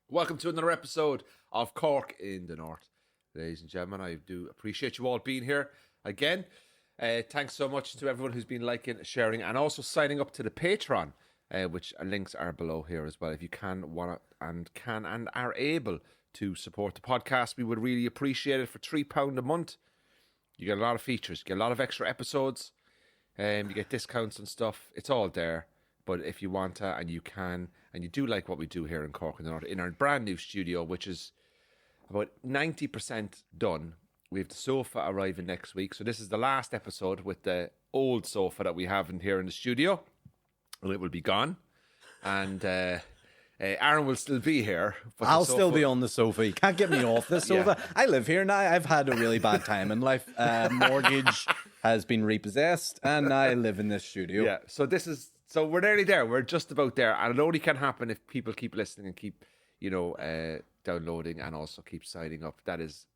Welcome to another episode of Cork in the North. Ladies and gentlemen, I do appreciate you all being here again. Thanks so much to everyone who's been liking, sharing, and also signing up to the Patreon, which links are below here as well. If you can and are able to support the podcast, we would really appreciate it. For £3 a month, you get a lot of features, you get a lot of extra episodes, you get discounts and stuff. It's all there. But if you want to, and you can, and you do like what we do here in Cork in the North, in our brand new studio, which is about 90% done. We have the sofa arriving next week. So this is the last episode with the old sofa that we have in here in the studio. And it will be gone. And Aaron will still be here. But I'll still be on the sofa. You can't get me off the sofa. Yeah. I live here now. I've had a really bad time in life. Mortgage has been repossessed, and I live in this studio. Yeah, so we're nearly there. We're just about there. And it only can happen if people keep listening and keep, downloading and also keep signing up. That is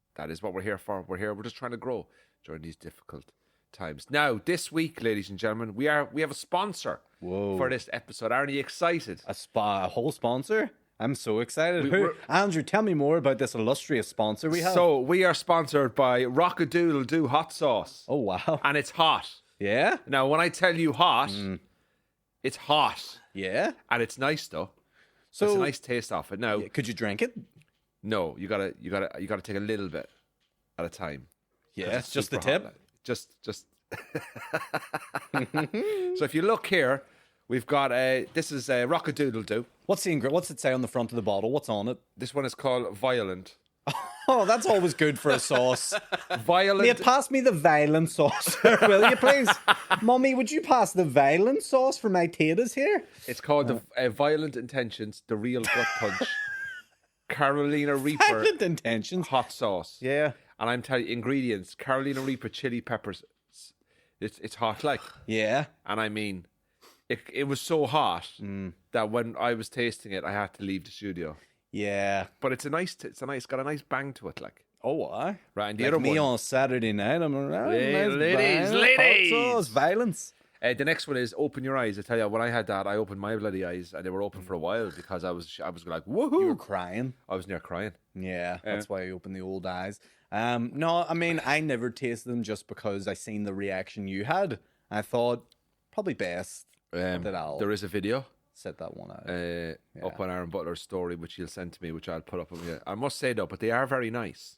what we're here for. We're just trying to grow during these difficult times. Now, this week, ladies and gentlemen, we have a sponsor for this episode. Aren't you excited? A whole sponsor? I'm so excited. Andrew, tell me more about this illustrious sponsor we have. So we are sponsored by Rockadoodle-Doo hot sauce. Oh, wow. And it's hot. Yeah? Now, when I tell you hot, it's hot. Yeah? And it's nice though. So it's a nice taste off it. Now, could you drink it? no, you gotta take a little bit at a time. Yeah, It's just the super hot, tip. like. Just. So if you look here, we've got this is Rockadoodle-Doo. What's it say on the front of the bottle? What's on it? This one is called Violent. Oh, that's always good for a sauce. Violent. Mate, pass me the violent sauce, will you please? Mummy, would you pass the violent sauce for my taters here? It's called the Violent Intentions, the Real Gut Punch, Carolina Reaper Violent intentions. hot sauce. Yeah. And I'm telling you, ingredients: Carolina Reaper chili peppers. It's hot, like. Yeah. And I mean, it was so hot that when I was tasting it, I had to leave the studio. Yeah. But it's got a nice bang to it, like. Oh, what? Right, and the Like other me one, on Saturday night, I'm around. Ladies, Hot ladies. sauce, violence. the next one is Open Your Eyes. I tell you, when I had that, I opened my bloody eyes, and they were open for a while because I was like, woohoo! You were crying. I was near crying. Yeah, that's why I opened the old eyes. No, I mean, I never tasted them just because I seen the reaction you had. I thought, probably best that I'll There is a video set that one out. up on Aaron Butler's story, which he'll send to me, which I'll put up. I must say though, but they are very nice.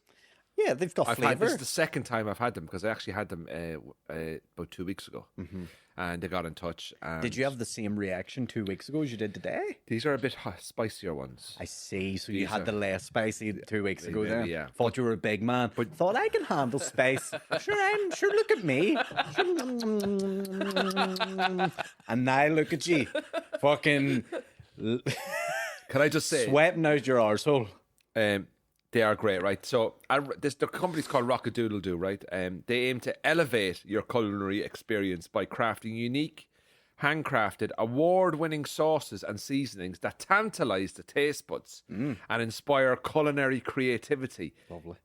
Yeah, they've got This flavour. is the second time I've had them because I actually had them about 2 weeks ago, and they got in touch. And Did you have the same reaction 2 weeks ago as you did today? These are a bit spicier ones. I see. So you These had are- the less spicy 2 weeks ago then. yeah. Thought you were a big man. But thought I can handle spice. Sure, look at me. And now look at you. Fucking Can I just say, sweating out your arsehole. they are great, right? So the company's called Rockadoodle-Doo, right? They aim to elevate your culinary experience by crafting unique, handcrafted, award-winning sauces and seasonings that tantalize the taste buds and inspire culinary creativity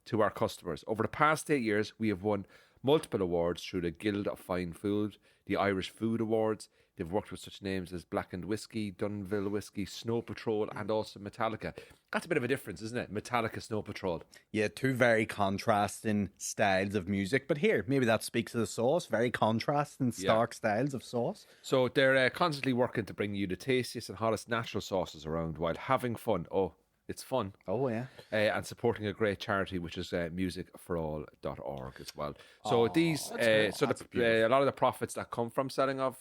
to our customers. Over the past 8 years, we have won multiple awards through the Guild of Fine Food, the Irish Food Awards. They've worked with such names as Blackened Whiskey, Dunville Whiskey, Snow Patrol, and also Metallica. That's a bit of a difference, isn't it? Metallica, Snow Patrol. Yeah, two very contrasting styles of music. But here, maybe that speaks to the sauce. Very contrasting, stark styles of sauce. So they're constantly working to bring you the tastiest and hottest natural sauces around while having fun. Oh, it's fun. Oh, yeah. And supporting a great charity, which is musicforall.org as well. So a lot of the profits that come from selling of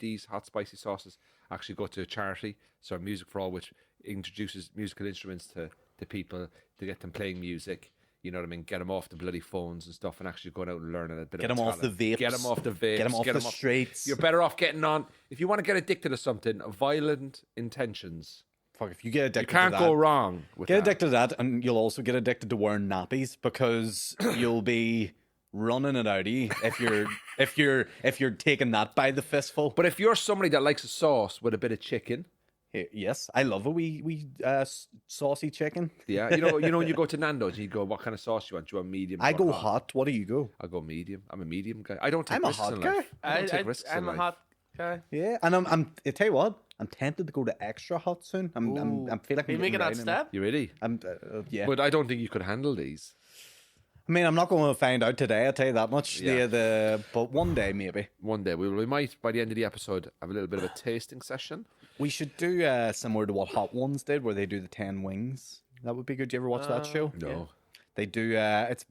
these hot spicy sauces actually go to a charity. So Music for All, which introduces musical instruments to people to get them playing music. You know what I mean? Get them off the bloody phones and stuff, and actually going out and learning a bit. Get of them off the vapes. Get them off the vapes. Get them off the streets. You're better off getting on. If you want to get addicted to something, violent intentions. Fuck, if you get addicted You can't to that, go wrong with get that. addicted to that, and you'll also get addicted to wearing nappies because you'll be running it out of you if you're taking that by the fistful. But if you're somebody that likes a sauce with a bit of chicken, Yes, I love a wee saucy chicken. yeah, you know when you go to Nando's, you go, what kind of sauce you want? Do you want medium? I or go hot. What do you go? I go medium. I'm a medium guy. I don't take I'm a risks hot in guy. life. I don't take risks in I'm a life. hot. Okay. Yeah, and I tell you what, I'm tempted to go to extra hot soon. I feel like Are you making that step? You ready? Yeah. But I don't think you could handle these. I mean, I'm not going to find out today. I'll tell you that much. Yeah. But one day maybe. One day we might, by the end of the episode, have a little bit of a tasting session. We should do similar to what Hot Ones did, where they do the 10 wings. That would be good. Do you ever watch that show? No. Yeah. They do. It's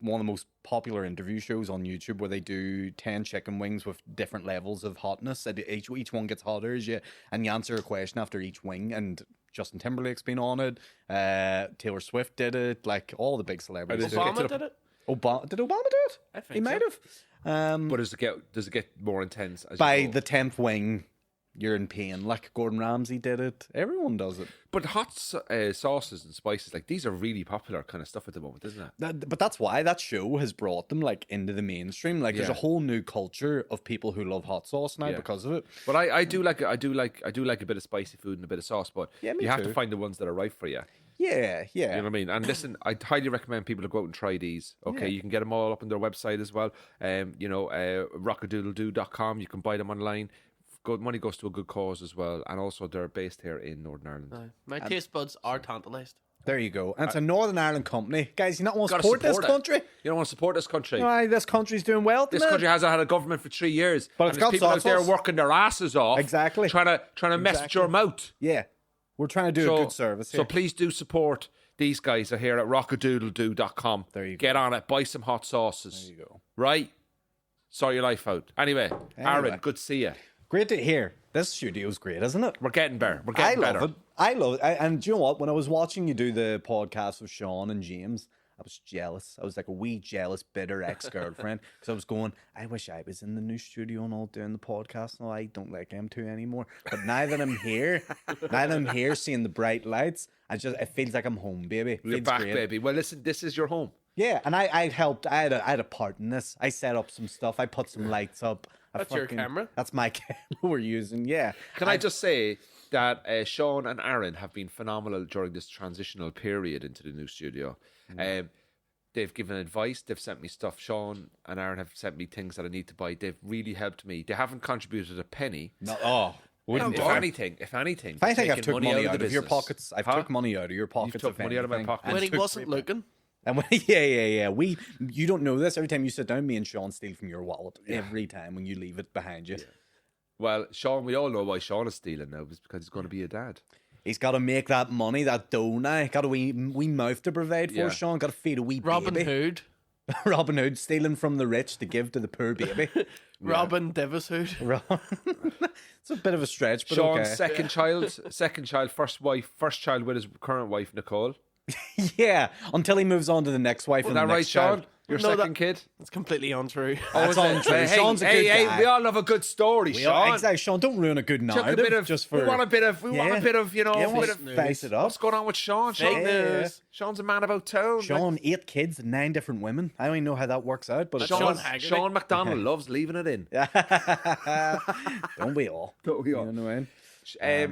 one of the most popular interview shows on YouTube, where they do 10 chicken wings with different levels of hotness. And each one gets hotter as you, and you answer a question after each wing. And Justin Timberlake's been on it. Taylor Swift did it. Like all the big celebrities. Obama did it. Did Obama do it? I think He might have. But does it get more intense as By you go? the 10th wing, you're in pain. Like Gordon Ramsay did it. Everyone does it. But hot sauces and spices, like these are really popular kind of stuff at the moment, isn't it? But that's why that show has brought them like into the mainstream. Like there's a whole new culture of people who love hot sauce now because of it. But I do like a bit of spicy food and a bit of sauce, but Yeah, me you have too. to find the ones that are right for you. Yeah. You know what I mean? And listen, I highly recommend people to go out and try these. Okay, you can get them all up on their website as well. Rockadoodledoo.com. You can buy them online. Good money goes to a good cause as well, and also they're based here in Northern Ireland. Aye. My taste buds are tantalised. There you go. And it's a Northern Ireland company. Guys, you not want to Gotta support this support it. country? You don't want to support this country. Why, this country's doing well. This country hasn't had a government for 3 years, But and it's there's got people out there sauce. working their asses off, Exactly. trying to mess with your mouth. Yeah. We're trying to do a good service here. So please do support these guys are here at rockadoodledoo.com. There you Get on it. Buy some hot sauces. There you go. Right? Sort your life out. Anyway, Aaron, good to see you. Great to hear. This studio's great, isn't it? We're getting better. We're getting better. I love it. And do you know what? When I was watching you do the podcast with Sean and James, I was jealous. I was like a wee jealous, bitter ex-girlfriend because I was going, I wish I was in the new studio and all doing the podcast. No, I don't like M2 anymore. But now that I'm here, seeing the bright lights, it feels like I'm home, baby. You're Feels back, great. baby. Well, listen, this is your home. Yeah, and I helped. I had a part in this. I set up some stuff. I put some lights up. That's your camera? That's my camera we're using. Yeah. Can I just say that Sean and Aaron have been phenomenal during this transitional period into the new studio. They've given advice. They've sent me stuff. Sean and Aaron have sent me things that I need to buy. They've really helped me. They haven't contributed a penny. No, oh, wouldn't If you? anything, I think I've took money out the of your business. pockets. I've took money out of your pockets. You've took if money out of my anything. pocket. And When he took- wasn't looking. And when, yeah. You don't know this. Every time you sit down, me and Sean steal from your wallet. Every time when you leave it behind you. Well, Sean, we all know why Sean is stealing now. It's because he's going to be a dad. He's got to make that money, that dough now. Got a wee mouth to provide for, Yeah. Sean. Got to feed a wee Robin baby. Hood. Robin Hood, stealing from the rich to give to the poor baby. Robin Davis Hood. It's a bit of a stretch, but Sean's okay. second child, first child with his current wife, Nicole. Yeah, until he moves on to the next wife. Is and that the right, next Sean? child. Your No, second kid? It's completely untrue. That's is it? untrue. Hey, Sean's a good guy. we all love a good story, Sean. Exactly, Sean. Don't ruin a good Took narrative. a bit of, just for we want a bit of, Yeah, bit of, spice it up. what's going on with Sean? Fake Sean, news. Sean's a man about town. Sean, 8 kids and 9 different women. I don't even know how that works out, but it's Sean Sean, Haggerty. Sean McDonald loves leaving it in. don't we all? Don't we all? You know what I mean?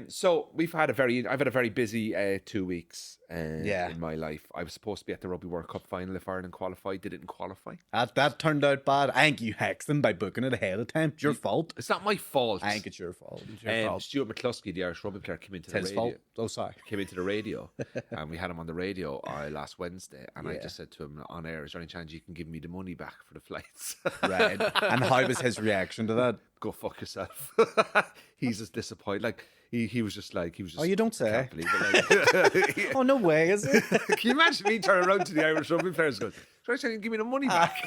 So I've had a very busy 2 weeks Yeah. in my life. I was supposed to be at the Rugby World Cup final if Ireland qualified. They didn't qualify. That turned out bad. I think you hexed them by booking it ahead of time. It's your fault. It's not my fault. I think it's your fault. Stuart McCluskey, the Irish rugby player, came into It's the his radio. fault. Oh, sorry. Came into the radio, and we had him on the radio last Wednesday. And I just said to him on air, "Is there any chance you can give me the money back for the flights?" Right. And how was his reaction to that? Go fuck yourself. He's just disappointed. Like he was just like Oh, you don't say. Can't believe it. Like, Oh, no way, is it? can you imagine me turning around to the Irish rugby players and going, "Try to give me the money back"?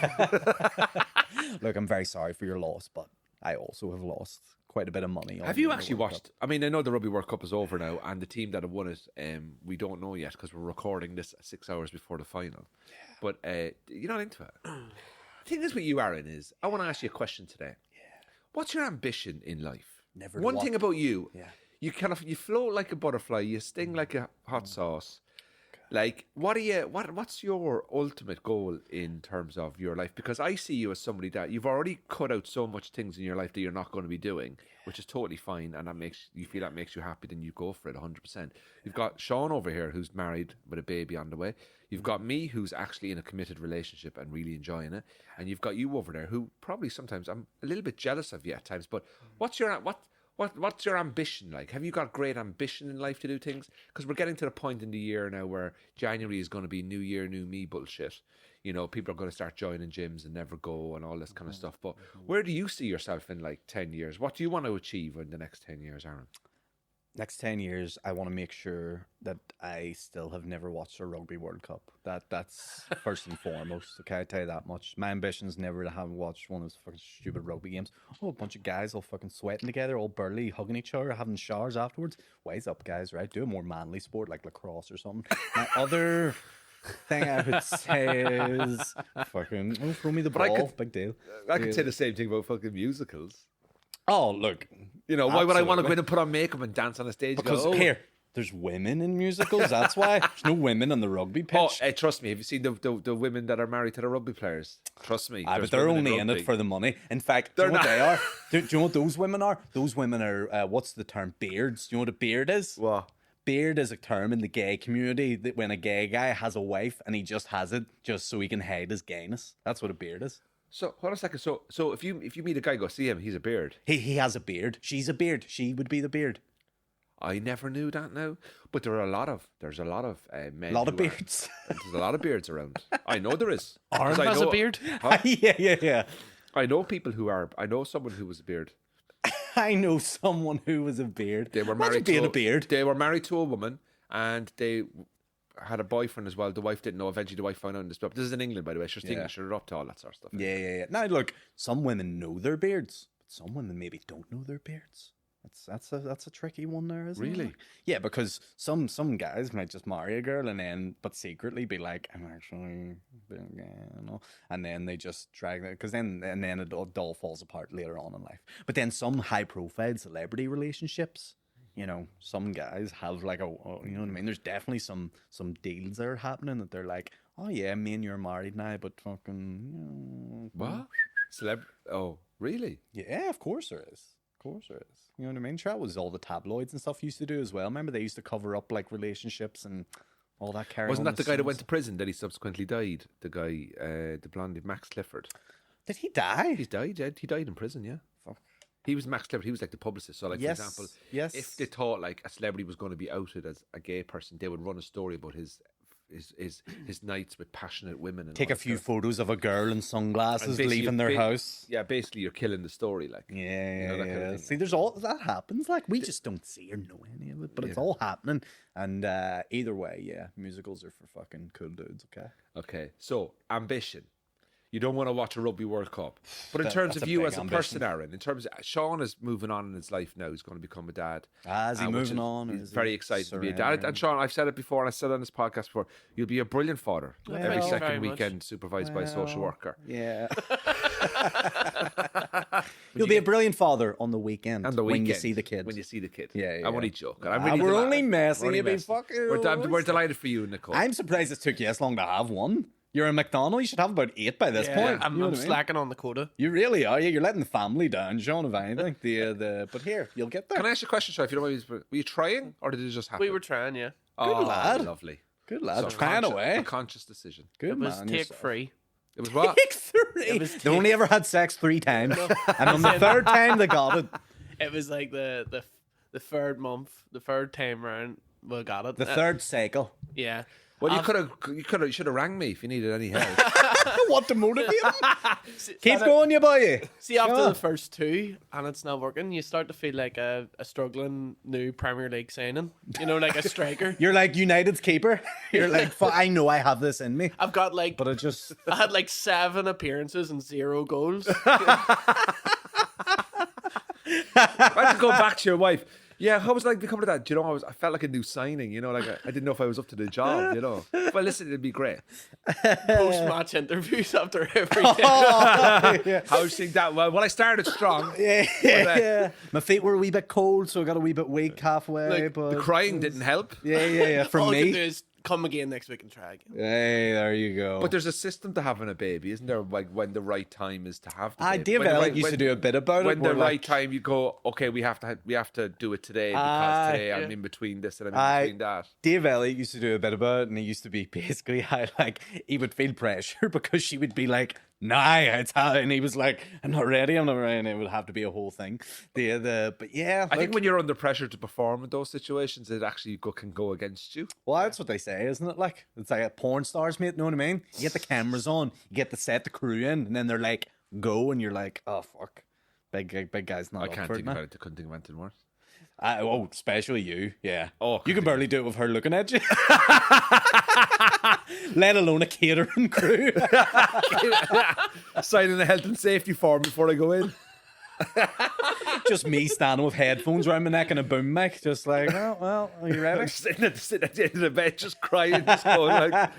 Look, I'm very sorry for your loss, but I also have lost quite a bit of money. Have you actually watched? I mean, I know the Rugby World Cup is over now, and the team that have won it, we don't know yet because we're recording this 6 hours before the final. But you're not into it. The thing is with you, Aaron, is I want to ask you a question today. What's your ambition in life? Never One to thing about you, Yeah. you float like a butterfly, you sting like a hot sauce. Like, what's your ultimate goal in terms of your life? Because I see you as somebody that you've already cut out so much things in your life that you're not going to be doing, which is totally fine, and that makes you happy, then you go for it 100%. You've got Sean over here who's married with a baby on the way. You've got me who's actually in a committed relationship and really enjoying it, and you've got you over there who probably sometimes I'm a little bit jealous of you at times. But what's your ambition like? Have you got great ambition in life to do things? Because we're getting to the point in the year now where January is going to be new year, new me bullshit. You know, people are going to start joining gyms and never go and all this kind of stuff. But where do you see yourself in like 10 years? What do you want to achieve in the next 10 years, Aaron? Next 10 years, I want to make sure that I still have never watched a Rugby World Cup. That's first and foremost. Okay, I tell you that much. My ambition is never to have watched one of those fucking stupid rugby games. Oh, a bunch of guys all fucking sweating together, all burly, hugging each other, having showers afterwards. Wise up, guys, right? Do a more manly sport like lacrosse or something. My other thing I would say is fucking throw me the ball. Big deal. I could say the same thing about fucking musicals. Oh, look. You know, why would I want to go in and put on makeup and dance on a stage? Because here, there's women in musicals. That's why there's no women on the rugby pitch. Oh, trust me. Have you seen the women that are married to the rugby players? Trust me. But they're only in it for the money. In fact, do you know what they are? Do you know what those women are? Those women are, what's the term? Beards. Do you know what a beard is? What? Beard is a term in the gay community that when a gay guy has a wife and he just has it just so he can hide his gayness. That's what a beard is. So hold on a second. So if you meet a guy, go see him. He's a beard. He has a beard. She's a beard. She would be the beard. I never knew that now. But there's a lot of men. A lot of beards. There's a lot of beards around. I know there is. Aaron has a beard. Huh? Yeah. I know people who are. I know someone who was a beard. I know someone who was a beard. They were married to a beard. They were married to a woman, and they had a boyfriend as well. The wife didn't know. Eventually, the wife found out in this. But this is in England, by the way. She's English. They're up to all that sort of stuff. Yeah. Now, look, some women know their beards, but some women maybe don't know their beards. That's a tricky one there, isn't it? Really? Yeah, because some guys might just marry a girl but secretly be like, I'm actually, you know, and then they just drag that because then it all falls apart later on in life. But then some high-profile celebrity relationships. You know, some guys have like you know what I mean? There's definitely some deals that are happening that they're like, oh yeah, me and you're married now, but fucking, you know. What? Oh, really? Yeah, of course there is. Of course there is. You know what I mean? Sure, that was all the tabloids and stuff used to do as well. Remember they used to cover up like relationships and all that carry. Wasn't that the guy that went to prison that he subsequently died? The guy, the blondie, Max Clifford. Did he die? He died. He died in prison. Yeah. Fuck. He was Max Clifford. He was like the publicist. So, like, for example, if they thought like a celebrity was going to be outed as a gay person, they would run a story about his nights with passionate women and take a few photos of a girl in sunglasses leaving their house. Yeah, basically you're killing the story, like. Yeah, that kind of thing. See, there's all that happens. Like we just don't see or know any of it, but it's all happening. And either way, yeah, musicals are for fucking cool dudes. Okay. So ambition. You don't want to watch a Rugby World Cup. But in terms of you as a person, Aaron, in terms of Sean is moving on in his life now. He's going to become a dad. Is he moving on? He's very excited to be a dad. And Sean, I've said it before, and I said it on this podcast before, you'll be a brilliant father. Every second weekend supervised by a social worker. Yeah. You'll be a brilliant father on the weekend. When you see the kid. When you see the kid. Yeah. I'm only joking. We're only messing. We're delighted for you, Nicole. I'm surprised it took you this long to have one. You're a McDonald. You should have about 8 by this point. I'm slacking on the quota. You really are. You're letting the family down, Sean, if anything. But here, you'll get there. Can I ask you a question, Sean? If you don't mind, were you trying, or did it just happen? We were trying, yeah. Good lad. Lovely. Good lad. So trying away. A conscious decision. Good it was man. Take 3. It was what? Take 3. They only ever had sex 3 times, and on the 3rd time they got it. It was like the 3rd month, the 3rd time round. We got it. The 3rd cycle. Yeah. Well, you should have rang me if you needed any help. What to motivate him? Keep going, you boy. See, after the first 2 and it's not working, you start to feel like a struggling new Premier League signing. You know, like a striker. You're like United's keeper. You're like, I know I have this in me. I've got like, but it just. I had like 7 appearances and 0 goals. I to go back to your wife. Yeah, how was it like becoming that? Do you know, I felt like a new signing, you know, like I didn't know if I was up to the job, you know. Well, listen, it'd be great. Post-match interviews after every day. How was you that? Well, I started strong. Yeah. My feet were a wee bit cold, so I got a wee bit weak halfway. Like, but the crying didn't help. Yeah. From All me. I could do is come again next week and try again. Hey, there you go. But there's a system to having a baby, isn't there? Like when the right time is to have the baby. Dave Elliott used to do a bit about it. When the where, right like, time, you go, okay, we have to do it today because today I'm in between this and I'm in between that. Dave Elliott used to do a bit about it, and he used to be basically how, like, he would feel pressure because she would be like, nah, it's how, and he was like, I'm not ready, and it would have to be a whole thing. But yeah, I think when you're under pressure to perform in those situations, it actually can go against you. well, that's what they say, isn't it? Like, it's like a porn stars, mate. Know what I mean? You get the cameras on, you get the crew in, and then they're like, go, and you're like, oh fuck, big guy's not. I up can't for think it, of man. it. I couldn't think of anything worse. Especially you, yeah. Oh, you can barely do it with her looking at you. Let alone a catering crew. Signing a health and safety form before I go in. Just me standing with headphones around my neck and a boom mic, just like, oh, well, are you ready? sitting at the end of the bed, just crying, just going like,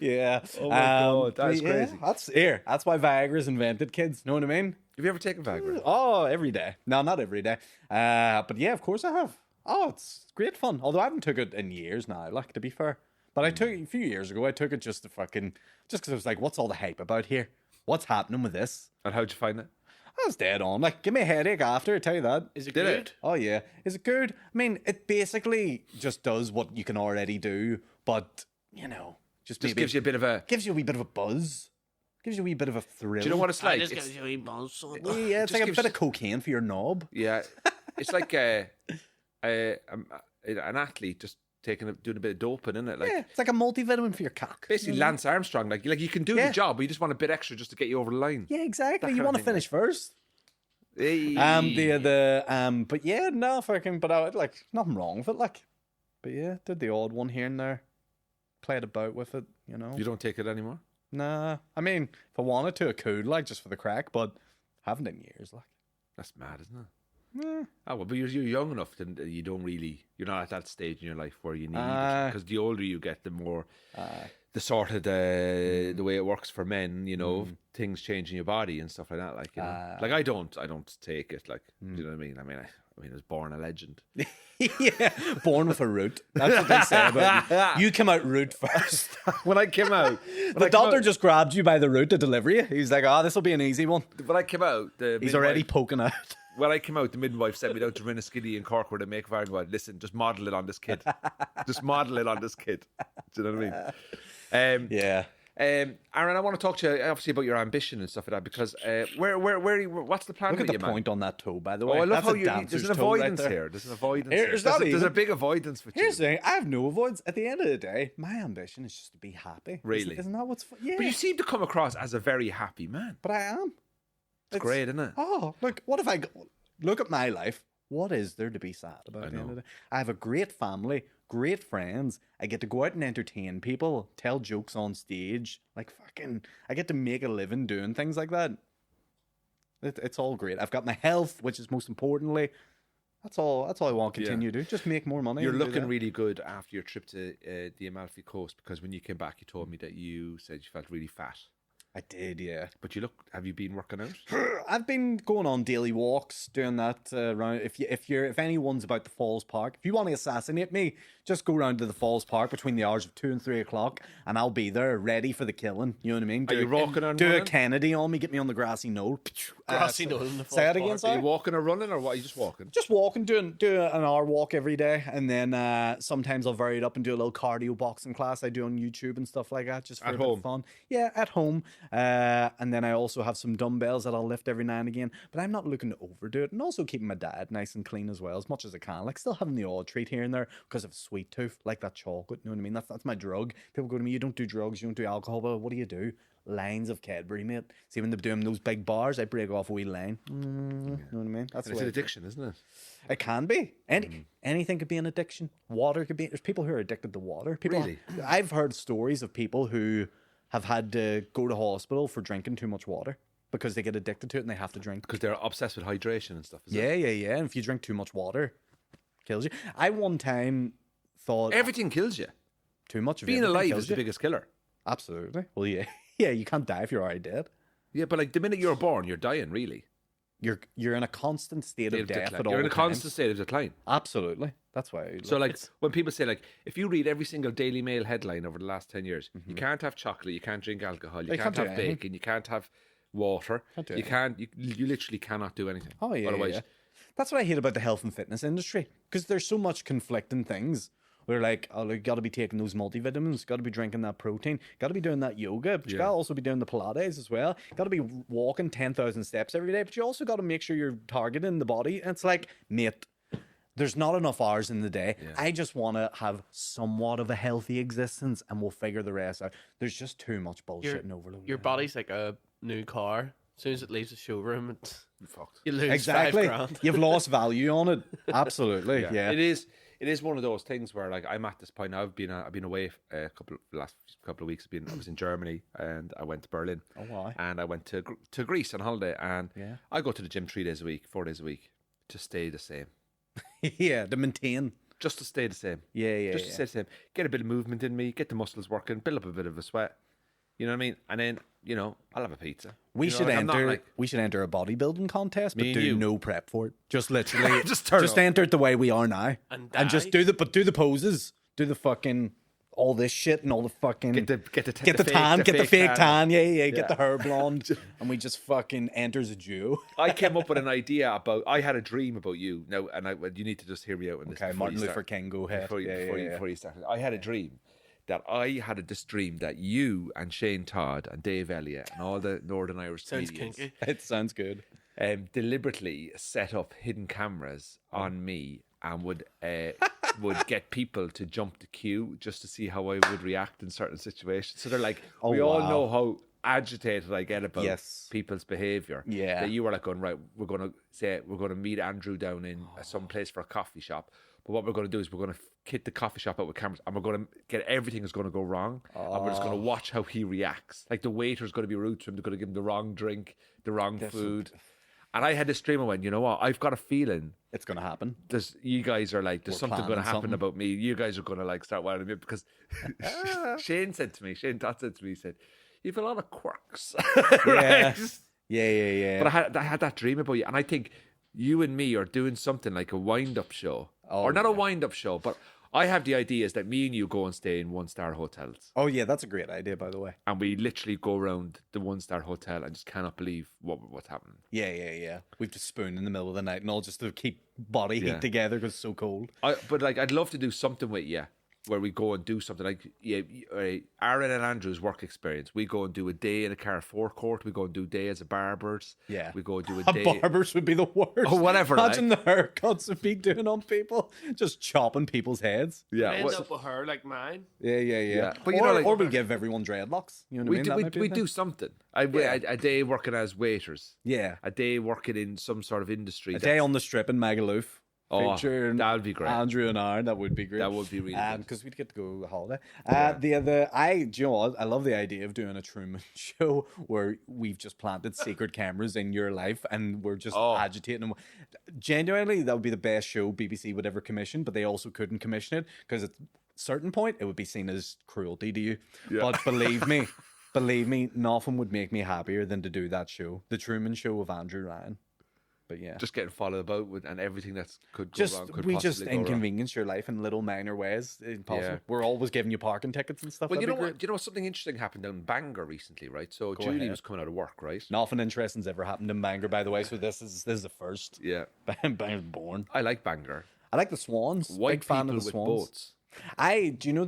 Yeah. oh my God, that's yeah, crazy. That's why Viagra's invented, kids. Know what I mean? Have you ever taken Viagra? Oh, every day. No, not every day. But yeah, of course I have. Oh, it's great fun. Although I haven't took it in years now, like, to be fair. But I took it a few years ago. I took it just because I was like, what's all the hype about here? What's happening with this? And how'd you find it? I was dead on. Like, give me a headache after, I tell you that. Is it Did good? it? Oh, yeah. Is it good? I mean, it basically just does what you can already do, but, just Just gives you a bit of a. gives you a wee bit of a buzz. Gives you a wee bit of a thrill. Do you know what it's I like? just It's- gives you a wee buzz. Yeah, it's just like a gives bit you- of cocaine for your knob. Yeah, it's like an athlete just doing a bit of doping, isn't it? Like Yeah, it's like a multivitamin for your cock. basically Lance Armstrong. Like you can do Yeah. the job, but you just want a bit extra just to get you over the line. Yeah, exactly. That You kind want of to thing, finish first. Hey. But yeah, no, fucking, but I like nothing wrong with it, like. But yeah, did the odd one here and there, played about with it, You don't take it anymore. Nah, I mean, if I wanted to, I could, like, just for the crack, but haven't in years, like. That's mad, isn't it? Yeah. Oh well, but you're young enough that you're not at that stage in your life where you need Aye. because the older you get, the more the sort of the way it works for men, things change in your body and stuff like that. Like, like I don't take it. Like, do you know what I mean? I mean, I was born a legend. Yeah, born with a root. That's what they say about you. You come out root first. When I came out, The doctor just grabbed you by the root to deliver you. He's like, this will be an easy one. when I came out, He's already poking out. When I came out, the midwife sent me down to Rinnaskiddy in Cork where they make Viagra. Going, listen, just model it on this kid. Just model it on this kid. Do you know what I mean? Yeah. Aaron, I want to talk to you obviously about your ambition and stuff like that because what's the plan? Look at with the you, man? point on that toe, by the way. Oh, I love That's how a dancer's there's an toe right avoidance there. here. There's an avoidance. There's here. not There's a even- big avoidance with Here's you. the thing, I have no avoids. At the end of the day, my ambition is just to be happy. Really? Isn't that what's fun? Yeah. But you seem to come across as a very happy man. But I am. It's great, isn't it? Oh, look, what if I look at my life? What is there to be sad about at the end of the day? I have a great family, great friends. I get to go out and entertain people, tell jokes on stage. Like, fucking, I get to make a living doing things like that. It's all great. I've got my health, which is most importantly. That's all I want to continue to do. Just make more money. You're and do looking that. really good after your trip to the Amalfi Coast because when you came back, you told me that you said you felt really fat. I did, yeah. But have you been working out? I've been going on daily walks, doing that around. If anyone's about the Falls Park, if you want to assassinate me, just go round to the Falls Park between the hours of 2 and 3 o'clock, and I'll be there, ready for the killing. You know what I mean? Are you walking or do a running? Kennedy on me, get me on the grassy knoll. Grassy knoll in the Say that Falls again, Park. sorry. Are you walking or running or what? Are you just walking? Just walking, do an hour walk every day, and then sometimes I'll vary it up and do a little cardio boxing class I do on YouTube and stuff like that, just for At a bit home? of fun. Yeah, at home. And then I also have some dumbbells that I'll lift every now and again, but I'm not looking to overdo it, and also keeping my diet nice and clean as well, as much as I can. Like, still having the odd treat here and there because of a sweet tooth, like that chocolate. You know what I mean? That's my drug. People go to me, you don't do drugs, you don't do alcohol. Well, what do you do? Lines of Cadbury, mate. See, when they're doing those big bars, I break off a wee line. You know what I mean? That's It's the an way addiction, isn't it? it can be. Anything could be an addiction. Water could be. There's people who are addicted to water. People. Really? I've heard stories of people who have had to go to hospital for drinking too much water because they get addicted to it and they have to drink. Because they're obsessed with hydration and stuff. Is it? Yeah. And if you drink too much water, it kills you. I one time thought Everything kills you. too much of Being everything alive kills is the you. biggest killer. Absolutely. Well, yeah. Yeah, you can't die if you're already dead. Yeah, but like the minute you're born, you're dying, really. you're in a constant state of death at all You're in a times. constant state of decline. Absolutely. That's why. So, like, when people say, like, if you read every single Daily Mail headline over the last 10 years, Mm-hmm. you can't have chocolate, you can't drink alcohol, you You can't can't do have anything. bacon, you can't have water, Can't do you anything. can't, you literally cannot do anything. Oh yeah, Otherwise, yeah. That's what I hate about the health and fitness industry, because there's so much conflicting things. We're like, oh, you got to be taking those multivitamins, got to be drinking that protein, got to be doing that yoga, but you got to also be doing the Pilates as well. Got to be walking 10,000 steps every day, but you also got to make sure you're targeting the body. And it's like, mate, there's not enough hours in the day. I just want to have somewhat of a healthy existence, and we'll figure the rest out. There's just too much bullshit and overload. Your body's like a new car. As soon as it leaves the showroom, you're fucked. you lose Exactly. $5,000. You've lost value on it. Absolutely. Yeah. It is one of those things where, like, I'm at this point now. I've been away last couple of weeks. I was in Germany, and I went to Berlin. Oh, why? And I went to Greece on holiday, and Yeah. I go to the gym 3 days a week, 4 days a week, to stay the same. Yeah, to maintain. Just to stay the same. Yeah. Just to stay the same. Get a bit of movement in me, get the muscles working, build up a bit of a sweat. You know what I mean? And then, I'll have a pizza. We You know, should like, I'm not enter. like- We should enter a bodybuilding contest, but Me and do you. no prep for it. Just literally, Just turn up. enter it the way we are now, And just die. do the poses, do the fucking all this shit and all the fucking Get the get the fake- tan, get the fake tan, yeah, get Yeah. the hair blonde, and we just fucking enter as a Jew. I came up with an idea about. I had a dream about you now, and you need to just hear me out on this. Okay, before Martin you Luther start. King, go ahead. Before you, Yeah, before, yeah, you, yeah. before you started, I had a dream that this dream that you and Shane Todd and Dave Elliott and all the Northern Irish Sounds comedians kinky. It sounds good. deliberately set up hidden cameras on me and would get people to jump the queue just to see how I would react in certain situations. So they're like, Oh, we all wow. know how agitated I get about Yes. people's behaviour. Yeah. That you were like going, right, we're going to meet Andrew down in some place for a coffee shop. But what we're going to do is we're going to kit the coffee shop out with cameras, and we're going to get everything is going to go wrong, and we're just going to watch how he reacts. Like the waiter's going to be rude to him, they're going to give him the wrong drink, the wrong food. And I had this dream. I went, you know what? I've got a feeling It's gonna happen. you guys are like, there's We're something going to planning happen something. about me. You guys are going to like start wilding me up because Shane Todd said to me, he said, you've a lot of quirks. Yeah. Right? Yeah. But I had that dream about you, and I think you and me are doing something like a wind-up show, or not a wind-up show, but I have the idea is that me and you go and stay in one-star hotels, Oh yeah, that's a great idea, by the way. and we literally go around the one-star hotel and just cannot believe what's happening. Yeah. We've just spoon in the middle of the night and all just to keep body heat Yeah. together because it's so cold. But like, I'd love to do something with you where we go and do something like Aaron and Andrew's work experience. We go and do a day in a car forecourt. We go and do a day as a barbers. Yeah. We go and do a day. Barbers would be the worst. Oh, whatever, Imagine the haircuts would be doing on people, just chopping people's heads. Yeah. End what- up with her like mine. Yeah. But you know, like- or we give everyone dreadlocks. You know what I mean? That might be we a thing. do something. Yeah. A day working as waiters. Yeah. A day working in some sort of industry. A day on the strip in Magaluf. Oh, Featuring that'd be great. Andrew and Aaron, that would be great. That would be really good. Because we'd get to go on holiday. Do you know what? I love the idea of doing a Truman show where we've just planted secret cameras in your life and we're just agitating them. Genuinely, that would be the best show BBC would ever commission, but they also couldn't commission it because at a certain point it would be seen as cruelty to you. But believe me, nothing would make me happier than to do that show, the Truman Show of Andrew Ryan. But yeah. Just getting followed about and everything that could go Just wrong. Could we possibly just go wrong. inconvenience your life in little minor ways. Impossible. Yeah. We're always giving you parking tickets and stuff. Well, you That'd know be what? great. You know something interesting happened down in Bangor recently, right? So Julie ahead. was coming out of work, right? Nothing interesting's ever happened in Bangor, by the way. So this is the first. Yeah, Bangor's born. I like Bangor. I like the Swans. White Big fan people of the with Swans. boats. Do you know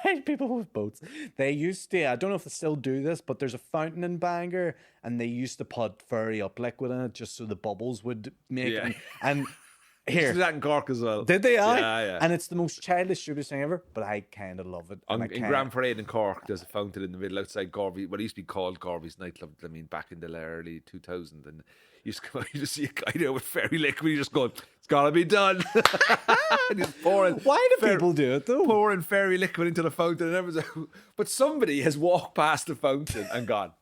white people with boats? They used to. I don't know if they still do this, but there's a fountain in Bangor, and they used to put fairy up liquid in it just so the bubbles would make. Yeah. And Did here. that in Cork as well. Did they? Aye? Yeah. And it's the most childish, stupidest thing ever, but I kind of love it. And I In kinda- Grand Parade in Cork, there's a fountain in the middle outside Garvey. What used to be called Garvey's nightclub. I mean, back in the early 2000s, and you just come out, you just see a guy there with fairy liquid. You just go, it's gotta be done. And he's pouring. Why do people do it though? Pouring fairy liquid into the fountain and everything. But somebody has walked past the fountain and gone,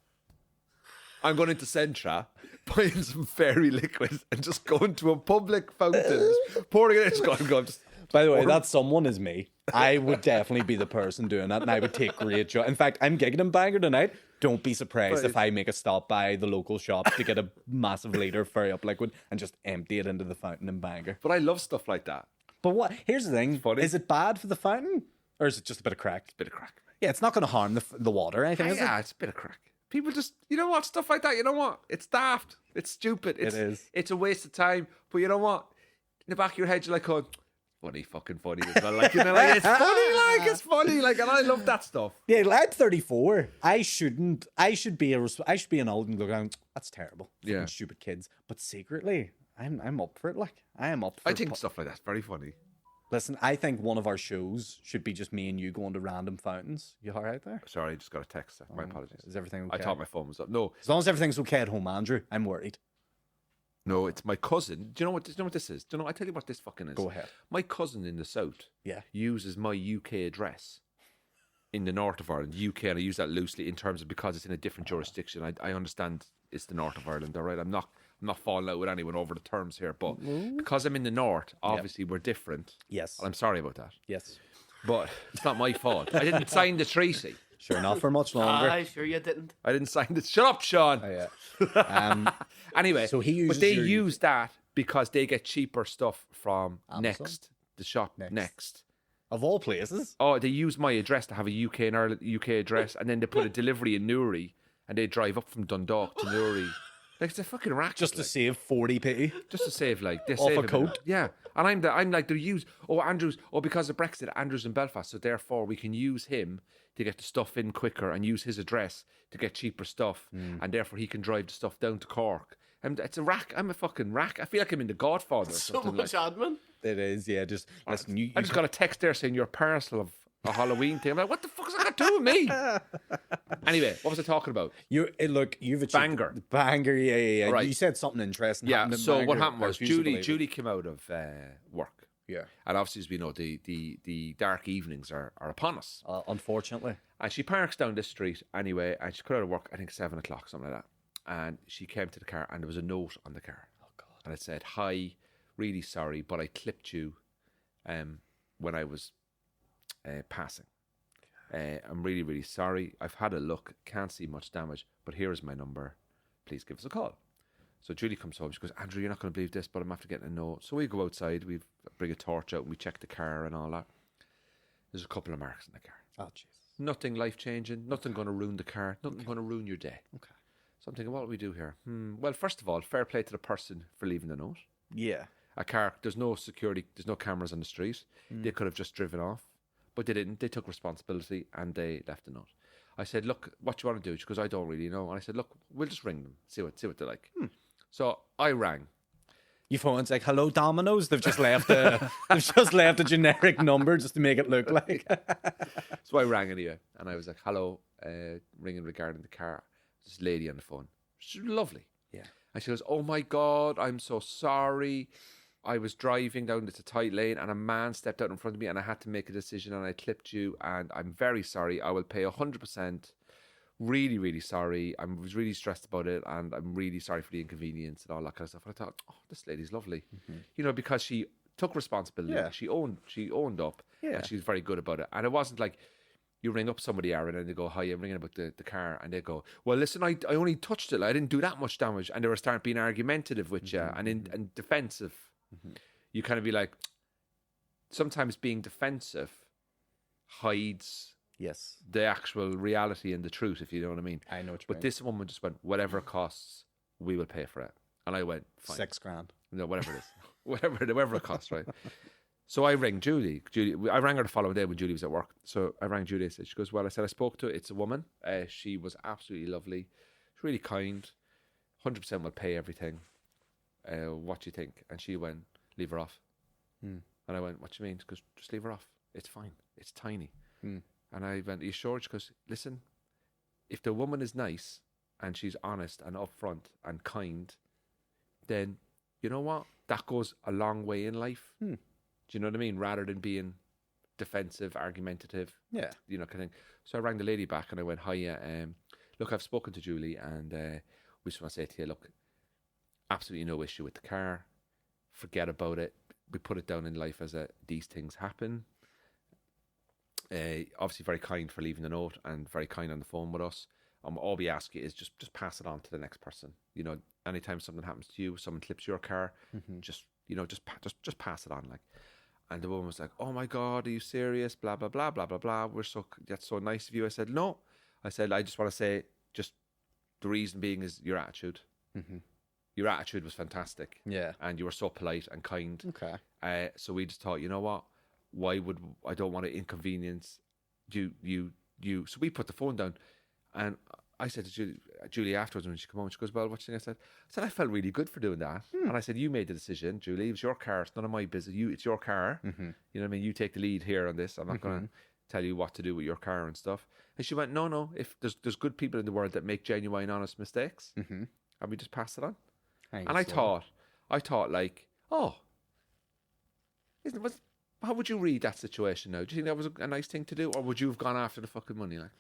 I'm going into Centra, buying some fairy liquid and just going to a public fountain, just pouring it in, just going, just By the way, that someone is me. I would definitely be the person doing that, and I would take great joy. In fact, I'm gigging in Bangor tonight. Don't be surprised if I make a stop by the local shop to get a massive litre Fairy Up liquid and just empty it into the fountain in Bangor. But I love stuff like that. But what? Here's the thing: funny. is it bad for the fountain, or is it just a bit of crack? Bit of crack. Yeah, it's not going to harm the water or anything, is it? Yeah, it's a bit of crack. People just, you know what, stuff like that, you know what? It's daft. It's stupid. It is. It's a waste of time. But you know what? In the back of your head, you're like, oh, fucking funny as well. Like, you know, like, it's funny, like, and I love that stuff. Yeah, I'm 34. I should be an old and go down. That's terrible. Yeah. Fucking stupid kids. But secretly, I'm up for it. Like, I am up for I it. think stuff like that's very funny. Listen, I think one of our shows should be just me and you going to random fountains. You all right there? Sorry, I just got a text. My apologies. Is everything okay? I thought my phone was up. No, As long as everything's okay at home, Andrew, I'm worried. no, it's my cousin. Do you know what this is? Do you know? I tell you what this fucking is. Go ahead. My cousin in the south Yeah. uses my UK address in the north of Ireland. UK, and I use that loosely in terms of because it's in a different jurisdiction. I understand it's the north of Ireland, all right? I'm not falling out with anyone over the terms here, but because I'm in the north, obviously we're different. Yes. And I'm sorry about that. Yes. But it's not my fault. I didn't sign the treaty. Sure, not for much longer. Aye, sure you didn't. I didn't sign the... Shut up, Sean! Oh, yeah. Anyway, So he uses but they your- use that because they get cheaper stuff from Amazon? Next, the shop Next. Of all places. Oh, they use my address to have a UK in Ireland, UK address, and then they put a delivery in Newry, and they drive up from Dundalk to Newry. Like, it's a fucking racket. Just to like. save 40p. Just to save, like, they Off save a bit. coat? Yeah. And I'm like, they use, because of Brexit, Andrew's in Belfast, so therefore we can use him to get the stuff in quicker and use his address to get cheaper stuff, and therefore he can drive the stuff down to Cork. And it's a rack. I'm a fucking rack. I feel like I'm in The Godfather or So something much like. admin. It is, yeah. Just listen. I just got a text there saying your parcel of a Halloween thing. I'm like, what the fuck has that got to do with me? Anyway, what was I talking about? You've achieved Banger. Yeah. Right. You said something interesting. Yeah. happened in So what Bangor. happened I was refuse to believe it. Julie came out of work, Yeah. and obviously, as we know, the dark evenings are upon us. Unfortunately. And she parks down this street anyway, and she got out of work, I think 7 o'clock, something like that. And she came to the car, and there was a note on the car. Oh God. And it said, "Hi, really sorry, but I clipped you when I was passing. I'm really, really sorry. I've had a look, can't see much damage, but here is my number. Please give us a call." So Julie comes home. She goes, "Andrew, you're not going to believe this, but I'm after getting a note." So we go outside, we bring a torch out, and we check the car and all that. There's a couple of marks in the car. Oh jeez. Nothing life-changing, nothing going to ruin the car, nothing going to ruin your day. Okay. So I'm thinking, what do we do here? Well, first of all, fair play to the person for leaving the note. Yeah. A car, there's no security, there's no cameras on the street. They could have just driven off, but they didn't. They took responsibility and they left a note. I said, "Look, what do you want to do?" She goes, "I don't really know." And I said, "Look, we'll just ring them, see what they're like." So I rang. Your phone's like, "Hello, Domino's." They've just left a generic number just to make it look like. So I rang anyway, and I was like, "Hello, ringing regarding the car." This lady on the phone, she's lovely. Yeah. And she goes, "Oh my God, I'm so sorry. I was driving down this tight lane and a man stepped out in front of me and I had to make a decision and I clipped you and I'm very sorry. I will pay 100%. Really, really sorry. I was really stressed about it and I'm really sorry for the inconvenience and all that kind of stuff." And I thought, oh, this lady's lovely. You know, because she took responsibility. Yeah. She owned up. Yeah. And she was very good about it. And it wasn't like you ring up somebody, Aaron, and they go, "Hi, I'm ringing about the car." And they go, "Well, listen, I only touched it. I didn't do that much damage." And they were starting being argumentative with you and defensive. You kind of be like, sometimes being defensive hides Yes. the actual reality and the truth, if you know what I mean. I know what you But mean. this woman just went, "Whatever it costs, we will pay for it." And I went, "Fine." $6,000. No, whatever it is. whatever it costs, right? So I rang Julie. I rang her the following day when Julie was at work. So I rang Julie. She goes, "Well," I said, "I spoke to her. It's a woman. She was absolutely lovely. She's really kind. 100% will pay everything. What do you think?" And she went, "Leave her off." And I went, "What do you mean?" She goes, "Just leave her off. It's fine. It's tiny." And I went, "Are you sure?" She goes, "Listen, if the woman is nice and she's honest and upfront and kind, then you know what? That goes a long way in life." Do you know what I mean? Rather than being defensive, argumentative, Yeah. you know, kind of thing. So I rang the lady back and I went, "Hi, look, I've spoken to Julie and we just want to say to you, look, absolutely no issue with the car. Forget about it. we put it down in life as these things happen. Obviously very kind for leaving the note and very kind on the phone with us. All we ask you is just pass it on to the next person. You know, anytime something happens to you, someone clips your car, just pass it on, like. And the woman was like, "Oh my God, are you serious? Blah blah blah blah blah blah. That's so nice of you." I said, "No." I said, "I just want to say, just the reason being is your attitude. Your attitude was fantastic. Yeah. And you were so polite and kind. Okay. So we just thought, you know what? I don't want to inconvenience you. So we put the phone down, and I said to Julie afterwards when she came home, she goes, "Well, what do you think?" I said, "I felt really good for doing that." And I said, "You made the decision, Julie. It was your car. It's none of my business. It's your car. You know what I mean? You take the lead here on this. I'm not going to tell you what to do with your car and stuff." And she went, No. If there's good people in the world that make genuine, honest mistakes, and we just pass it on. And I thought, like, oh, how would you read that situation now? Do you think that was a nice thing to do, or would you have gone after the fucking money, like?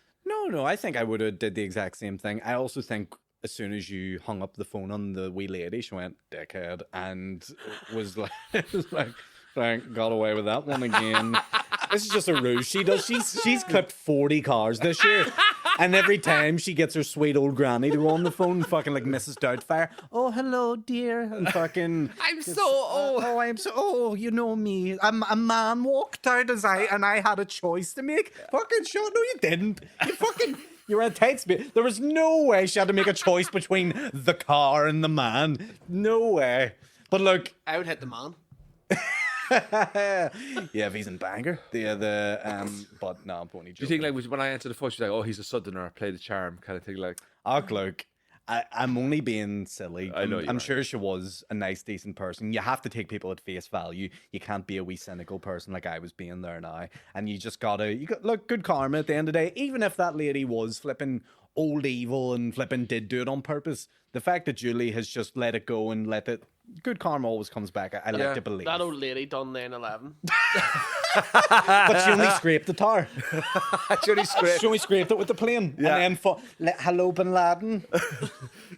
No, I think I would have did the exact same thing. I also think as soon as you hung up the phone on the wee lady, she went, "Dickhead," and was like, got away with that one again. This is just a ruse. She's clipped 40 cars this year. And every time she gets her sweet old granny to go on the phone, fucking like Mrs. Doubtfire, "Oh, hello, dear," and fucking, I'm so old. You know me. A man walked out and I had a choice to make. Fucking shut. No, you didn't. You were a tight space. There was no way she had to make a choice between the car and the man. No way. But look, I would hit the man. yeah, if he's in Bangor. But no, I'm only joking. Do you think, like, when I answered the phone, she's like, "Oh, he's a Southerner, play the charm," kind of thing, like? Oh, look, I'm only being silly. I know I'm sure she was a nice, decent person. You have to take people at face value. You can't be a wee cynical person like I was being there now. And you just look, good karma at the end of the day. Even if that lady was flipping old evil and flipping did do it on purpose, the fact that Julie has just let it go and let it, good karma always comes back. I like to believe. That old lady done 9/11. But she only scraped the tar. She She only scraped it with the plane. Yeah. And then hello, Bin Laden.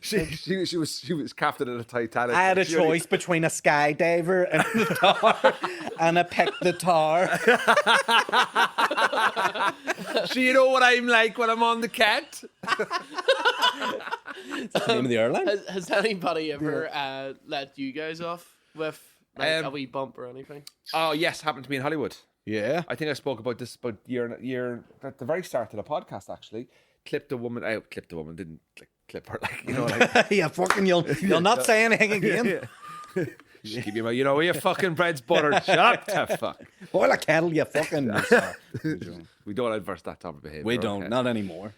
she was captain of the Titanic. I had a choice between a skydiver and the tar, and I picked the tar. So you know what I'm like when I'm on the cat? That's the name of the airline. Has anybody ever let you guys off with like, a wee bump or anything? Oh yes, happened to me in Hollywood. Yeah. I think I spoke about this about year at the very start of the podcast. Actually, clipped a woman, didn't clip her, like, you know, like. Yeah, fucking you'll not say anything again. Just keep your mouth. You know where your fucking bread's buttered. Shut up, to fuck. Boil a kettle, you fucking. We don't adverse that type of behaviour. We don't, okay? not anymore.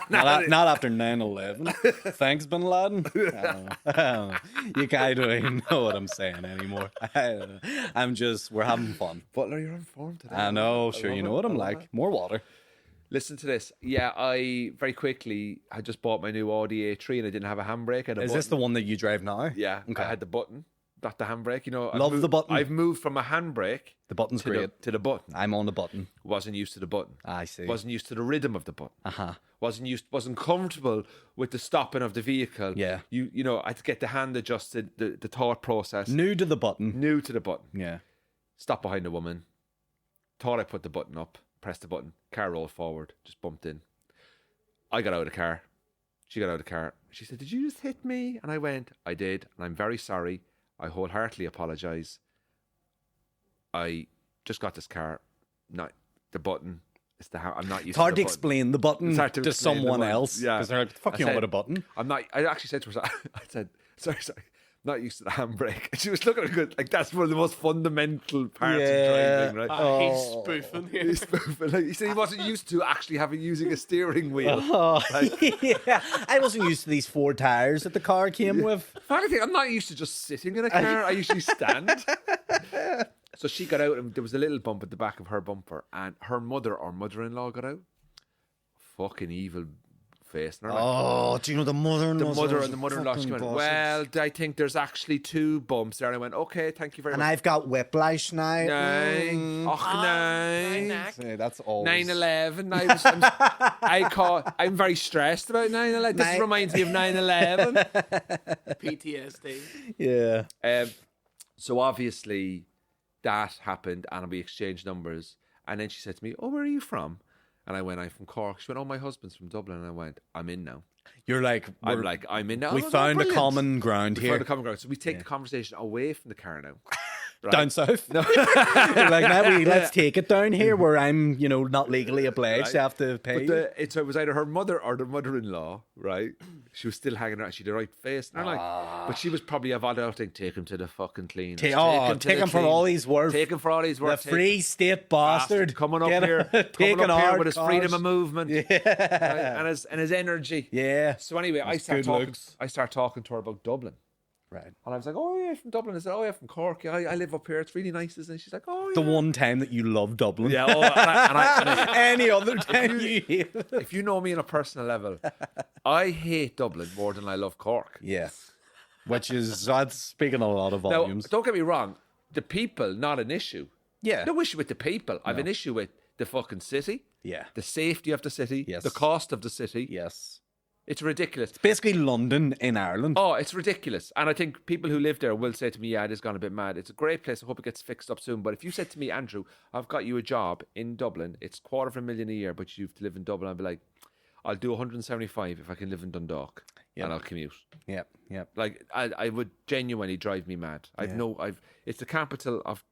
not after 9/11. Thanks, Bin Laden. I don't even know what I'm saying anymore. We're having fun. Butler, you're on form today. I know, sure, you know what I'm like. More water. Listen to this. Yeah, I very quickly had just bought my new Audi A3 and I didn't have a handbrake. Is this the one that you drive now? Yeah, okay. I had the button, not the handbrake. You know, Love the button. I've moved from a handbrake. The button's great. To the button. I'm on the button. Wasn't used to the button. I see. Wasn't used to the rhythm of the button. Wasn't comfortable with the stopping of the vehicle. Yeah. You know, I had to get the hand adjusted, the thought process. New to the button. New to the button. Yeah. Stopped behind a woman. Thought I put the button up. Pressed the button. Car rolled forward. Just bumped in. I got out of the car. She got out of the car. She said, "Did you just hit me?" And I went, "I did. And I'm very sorry. I wholeheartedly apologise. I just got this car. Not the button. It's I'm not used It's hard to to explain the button to someone else. Yeah. Because they're like, "Fuck you on with a button." I actually said to her, I said, sorry. Not used to the handbrake. And she was looking at it good. Like, that's one of the most fundamental parts of driving, right? He's spoofing here. He's spoofing. Like, he said he wasn't used to actually using a steering wheel. Yeah. I wasn't used to these 4 tires that the car came with. Funny thing, I'm not used to just sitting in a car. I usually stand. So she got out and there was a little bump at the back of her bumper and her mother or mother-in-law got out. Fucking evil face. And do you know the mother-in-law? The mother and the mother-in-law. She went, "Well, I think there's actually 2 bumps there." And I went, "Okay, thank you very much." And I've got whiplash now. No. Yeah, that's all. 9/11. I'm very stressed about 9/11. This reminds me of 9/11. PTSD. Yeah. So obviously that happened and we exchanged numbers. And then she said to me, "Oh, where are you from?" And I went, "I'm from Cork." She went, "Oh, my husband's from Dublin." And I went, "I'm in now." You're like, I'm in now. we I was, found a brilliant." common ground We here. found a common ground. So we take the conversation away from the car now. Right? Down south. No. You're like, let's take it down here where I'm, not legally obliged to have to pay. But it was either her mother or the mother-in-law, right? She was still hanging around. She had the right face. And I'm like, but she was probably a adult thing. Take him to the fucking cleaners. Take him for all he's worth. Take him for all he's worth. The free state bastard. Coming up here with his freedom of movement. Yeah. Right? And his energy. Yeah. So anyway, I start talking to her about Dublin. Right. And I was like, "Oh, yeah, from Dublin." I said, "Oh, yeah, from Cork. Yeah, I live up here. It's really nice, isn't it?" She's like, "Oh, yeah." The one time that you love Dublin. Yeah. Oh, and Any other time you hate it. if you know me on a personal level, I hate Dublin more than I love Cork. Yeah. That's speaking a lot of Now, volumes. don't get me wrong. The people, not an issue. Yeah. No issue with the people. I've an issue with the fucking city. Yeah. The safety of the city. Yes. The cost of the city. Yes. It's ridiculous. Basically London in Ireland. Oh, it's ridiculous. And I think people who live there will say to me, "Yeah, it has gone a bit mad." It's a great place. I hope it gets fixed up soon. But if you said to me, "Andrew, I've got you a job in Dublin. It's $250,000 a year, but you have to live in Dublin," I'd be like, "I'll do 175 if I can live in Dundalk." Yep. And I'll commute. Yep. Like, I would genuinely drive me mad. It's the capital of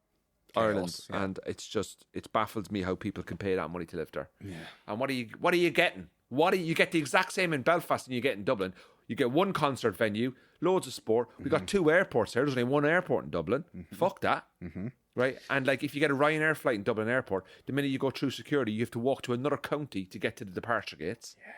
Ireland, yeah. and it baffles me how people can pay that money to live there. Yeah. And what are you getting? You get the exact same in Belfast and you get in Dublin. You get one concert venue, loads of sport. We got two airports here. There's only one airport in Dublin. Fuck that. Right? And like if you get a Ryanair flight in Dublin Airport, the minute you go through security, you have to walk to another county to get to the departure gates. Yeah.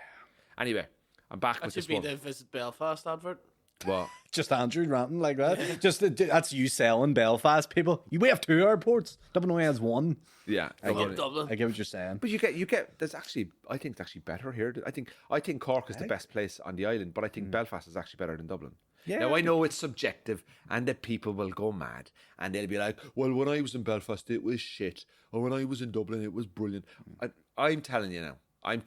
Anyway, I'm back with this That should one. be the Visit Belfast advert. What? Just Andrew ranting like that. That's you selling Belfast people. We have two airports. Dublin only has one. Yeah. Dublin. I get what you're saying. But you get. There's actually. I think it's actually better here. I think Cork is the best place on the island, but I think Belfast is actually better than Dublin. Yeah. Now I know it's subjective, and the people will go mad, and they'll be like, "Well, when I was in Belfast, it was shit, or when I was in Dublin, it was brilliant." I'm telling you now. I'm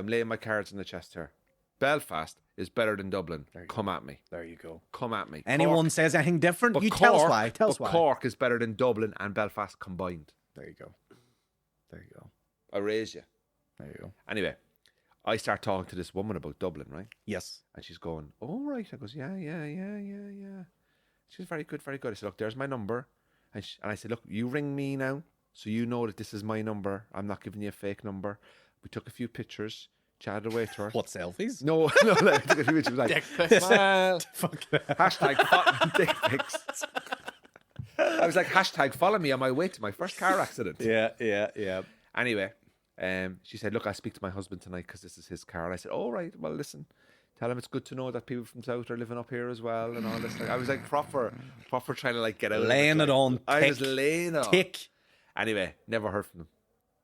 laying my cards on the chest here. Belfast is better than Dublin. Come at me. There you go. Come at me. Anyone says anything different, But you Cork, tell us why. Tell us why. Cork is better than Dublin and Belfast combined. There you go. There you go. I raise you. There you go. Anyway, I start talking to this woman about Dublin, right? Yes. And she's going, "Oh, right." I goes, yeah. She's very good, very good. I said, "Look, there's my number." And I said, "Look, you ring me now, so you know that this is my number. I'm not giving you a fake number." We took a few pictures, chatted away to her. What, selfies? No, I took a few pictures. Like, Dick pics. "Well," Fuck that. hashtag dick pics. I was like, hashtag follow me on my way to my first car accident. Yeah. Anyway, she said, "Look, I'll speak to my husband tonight because this is his car." And I said, "All right, well, listen, tell him it's good to know that people from South are living up here as well and all this." Like, I was like proper trying to like get out Laying of it on I was thick. laying it on. Tick. Anyway, never heard from them.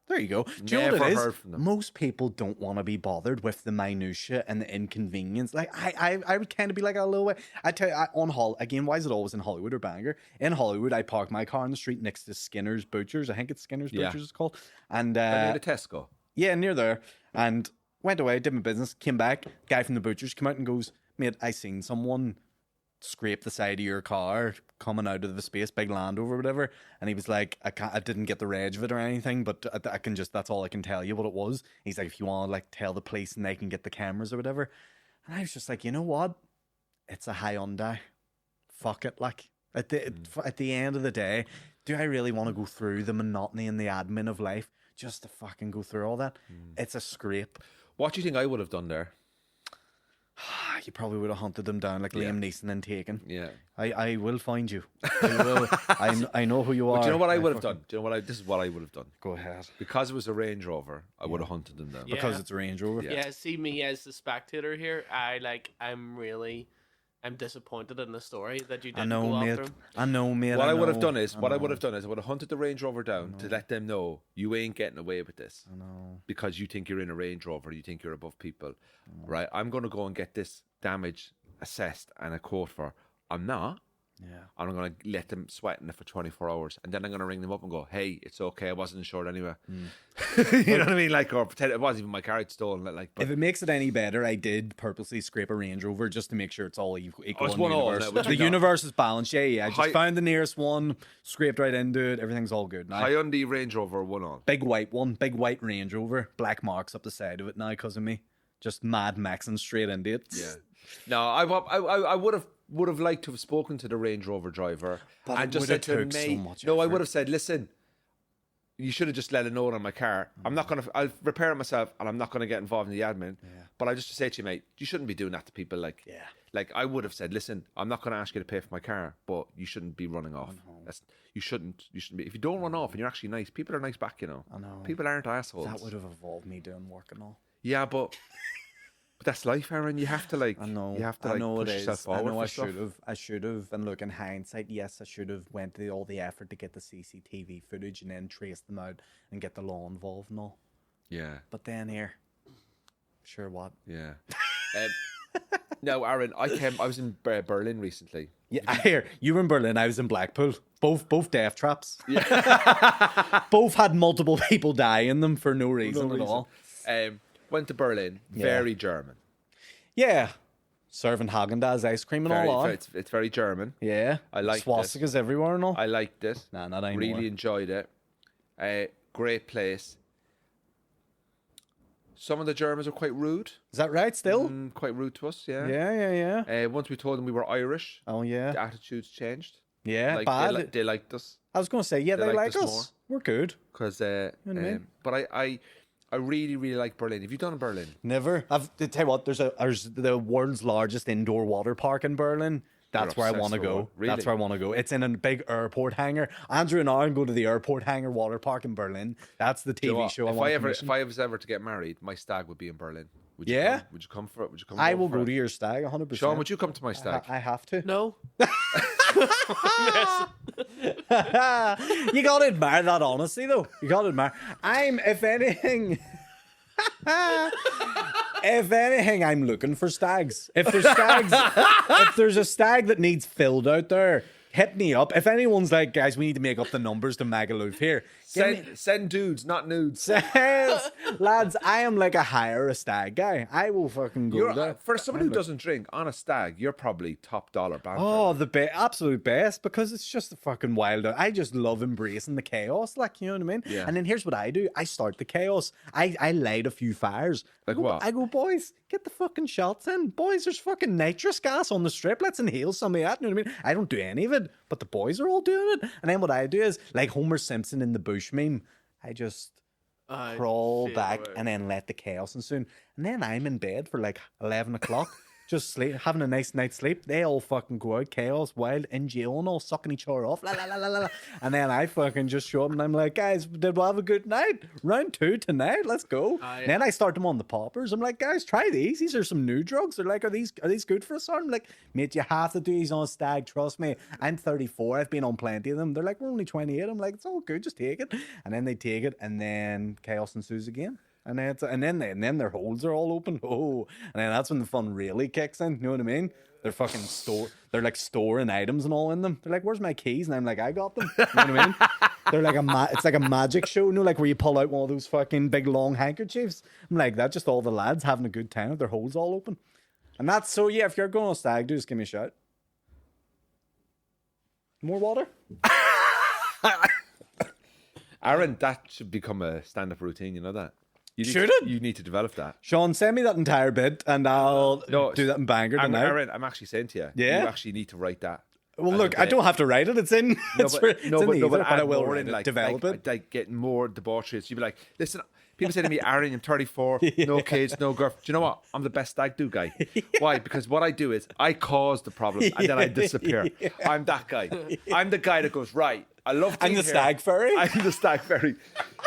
There you go. Do you know what Never it is? heard from them. Most people don't want to be bothered with the minutiae and the inconvenience. Like I would kind of be like a little way. I tell you, again, why is it always in Hollywood or Bangor? In Hollywood, I parked my car on the street next to Skinner's Butchers. I think it's Skinner's Yeah. Butchers it's called. And Near the Tesco. yeah, near there. And went away, did my business, came back. Guy from the Butchers came out and goes, "Mate, I seen someone scrape the side of your car coming out of the space, big Land Rover or whatever." And he was like, I didn't get the reg of it or anything, but I can just, that's all I can tell you what it was." He's like, "If you want to like tell the police and they can get the cameras or whatever." And I was just like, you know what? It's a Hyundai. Fuck it. Like at the end of the day, do I really want to go through the monotony and the admin of life just to fucking go through all that? It's a scrape. What do you think I would have done there? You probably would have hunted them down like Liam Neeson and Taken. Yeah. I will find you. I will. I know who you are. But do you know what I would have done? Do you know what this is what I would have done? Go ahead. Because it was a Range Rover, I would have hunted them down. Yeah. Because it's a Range Rover. Yeah. Yeah, see me as the spectator here. I'm disappointed in the story that you I didn't know, go mate. after him. I know, mate. What I would have know. done is, I would have hunted the Range Rover down to let them know you ain't getting away with this. I know. Because you think you're in a Range Rover, you think you're above people, right? I'm going to go and get this damage assessed and a quote for. I'm not. And I'm going to let them sweat in it for 24 hours. And then I'm going to ring them up and go, hey, it's okay. I wasn't insured anyway. You know what I mean? Like, or pretend it wasn't even my car. I'd stolen it. Like, but if it makes it any better, I did purposely scrape a Range Rover just to make sure it's all equal it's in one the all, universe. no, The universe is balanced. Yeah. I just Hi- found the nearest one, scraped right into it. Everything's all good now. Hyundai Range Rover 1 on. Big white one, big white Range Rover, black marks up the side of it now because of me. Just mad maxing straight into it. Yeah. No, I would have liked to have spoken to the Range Rover driver But and it just would've said to him, took so mate, much no, I effort. would have said, listen, you should have just let a note on my car. I'm not going to, I'll repair it myself and I'm not going to get involved in the admin. But I just to say to you, mate, you shouldn't be doing that to people. Like, like I would have said, listen, I'm not going to ask you to pay for my car, but you shouldn't be running off. You shouldn't be. If you don't run off and you're actually nice, people are nice back, you know. I know. People aren't assholes. That would have involved me doing work and all. Yeah, but that's life, Aaron. You have to like. I know. You have to I like know push it yourself is. forward. I know. for I stuff. should have. I should have. And look, in hindsight, yes, I should have went to all the effort to get the CCTV footage and then trace them out and get the law involved and all. Yeah. But then here, sure what? Yeah. No, Aaron, I was in Berlin recently. Yeah, I hear you were in Berlin. I was in Blackpool. Both death traps. Yeah. Both had multiple people die in them for no reason at all. Went to Berlin. Very German. Yeah, serving Haagen-Dazs ice cream and all that. It's very German. Yeah, I liked swastikas everywhere and all. I liked it. Nah, not anymore. Really enjoyed it. Great place. Some of the Germans are quite rude. Is that right? Still? Quite rude to us, yeah. Yeah. Once we told them we were Irish, Oh yeah. the attitudes changed. Yeah, Like, bad. they liked us. I was going to say, yeah, they like liked us us. We're good. Because, know what I mean? but I really, really like Berlin. Have you done Berlin? Never. To tell you what, there's the world's largest indoor water park in Berlin. That's You're where I obsessed want to with go. water. Really? That's where I want to go. It's in a big airport hangar. Andrew and I go to the airport hangar water park in Berlin. That's the You know TV what? show I If want I to ever, commission. if I was ever to get married, my stag would be in Berlin. Would you Yeah? come? Would you come for it? Would you come? I over will for go it? to your stag 100%. Sean, would you come to my stag? I have to. No. You gotta admire that honesty, though. You gotta admire. If anything, I'm looking for stags. If there's a stag that needs filled out there, hit me up. If anyone's like, guys, we need to make up the numbers to Magaluf here. Send dudes, not nudes. Says, lads, I am like a stag guy. I will fucking go there. For someone who doesn't drink on a stag, you're probably top dollar banter. Oh, the absolute best, because it's just the fucking wild. I just love embracing the chaos, like, you know what I mean? Yeah. And then here's what I do. I start the chaos. I light a few fires. Like what? I go, boys, get the fucking shots in. Boys, there's fucking nitrous gas on the strip. Let's inhale some of that. You know what I mean? I don't do any of it, but the boys are all doing it. And then what I do is, like Homer Simpson in the bush meme, I just crawl back and then let the chaos ensue. And then I'm in bed for like 11 o'clock. Just sleep, having a nice night's sleep. They all fucking go out, chaos, wild, in jail and all, sucking each other off. La, la, la, la, la. And then I fucking just show up and I'm like, guys, did we have a good night? Round 2 tonight, let's go. And then I start them on the poppers. I'm like, guys, try these. These are some new drugs. They're like, are these good for us? I'm like, mate, you have to do these on a stag. Trust me. I'm 34. I've been on plenty of them. They're like, we're only 28. I'm like, it's all good. Just take it. And then they take it and then chaos ensues again. And then their holes are all open. Oh, and then that's when the fun really kicks in. You know what I mean? They're fucking they're like storing items and all in them. They're like, "Where's my keys?" And I'm like, "I got them." You know what I mean? They're like it's like a magic show, you know, like where you pull out one of those fucking big long handkerchiefs. I'm like that. Just all the lads having a good time with their holes all open. And that's so. Yeah, if you're going on stag, do just give me a shout. More water. Aaron, that should become a stand-up routine. You know that. You need to develop that. Sean, send me that entire bit and I'll do that in Bangor tonight. Aaron, I'm actually saying to you, Yeah? you actually need to write that. Well, look, I don't have to write it. It's in. It's in the ether, but I will write it, develop it. Like getting more debauchery. So you'd be like, listen, people say to me, Aaron, I'm 34, no kids, no girlfriend. Do you know what? I'm the best stag do guy. Why? Because what I do is I cause the problem and then I disappear. I'm that guy. I'm the guy that goes, right, I love I'm the stag fairy. I'm the stag fairy.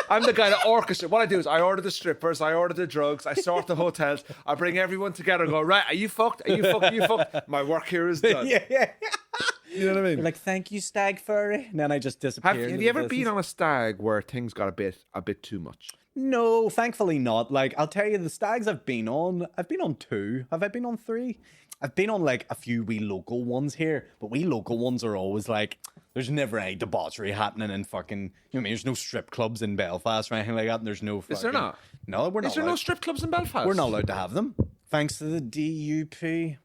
I'm the guy that orchestrates. What I do is I order the strippers, I order the drugs, I sort the hotels, I bring everyone together and go, right, are you fucked? Are you fucked? Are you fucked? My work here is done. Yeah. You know what I mean? You're like, thank you, stag furry. And then I just disappear. Have you ever been on a stag where things got a bit too much? No, thankfully not. Like, I'll tell you, the stags I've been on 2. Have I been on 3? I've been on like a few wee local ones here, but wee local ones are always like, there's never any debauchery happening in fucking, you know what I mean? There's no strip clubs in Belfast or anything like that, and there's no fucking... Is there not? No, we're not Is there allowed. no strip clubs in Belfast? We're not allowed to have them, thanks to the DUP.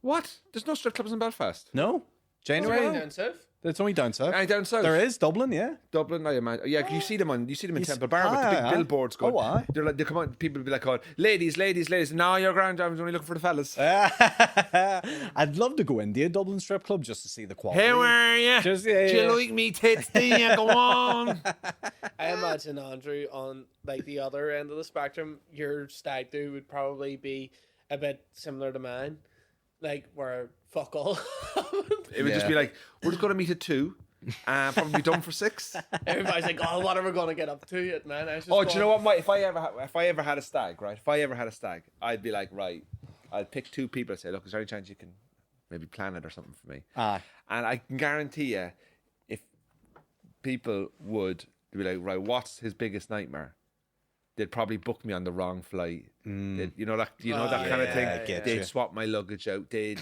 What? There's no strip clubs in Belfast? No? January? Down south. It's only down south. Aye, down south. There is, Dublin, yeah. Dublin, I imagine. Yeah, you see them in Temple Bar with the aye, big aye. billboards going. Oh, aye. They're like, they come on, people will be like, oh, ladies. No, you're grand. I was only looking for the fellas. I'd love to go into a Dublin strip club just to see the quality. Hey, where are you? Just, Do you like me tits? Do you? Go on. I imagine, Andrew, on like the other end of the spectrum, your stag do would probably be a bit similar to mine. Like, where fuck all. It would just be like, we're just going to meet at 2. Probably done for 6. Everybody's like, oh, what are we going to get up to at 9? Oh, do you know what? If I ever had a stag, right? If I ever had a stag, I'd be like, right, I'd pick 2 people and say, look, is there any chance you can maybe plan it or something for me? Aye. And I can guarantee you, if people would be like, right, what's his biggest nightmare? They'd probably book me on the wrong flight. You know that kind of thing. I get They'd you. swap my luggage out. They'd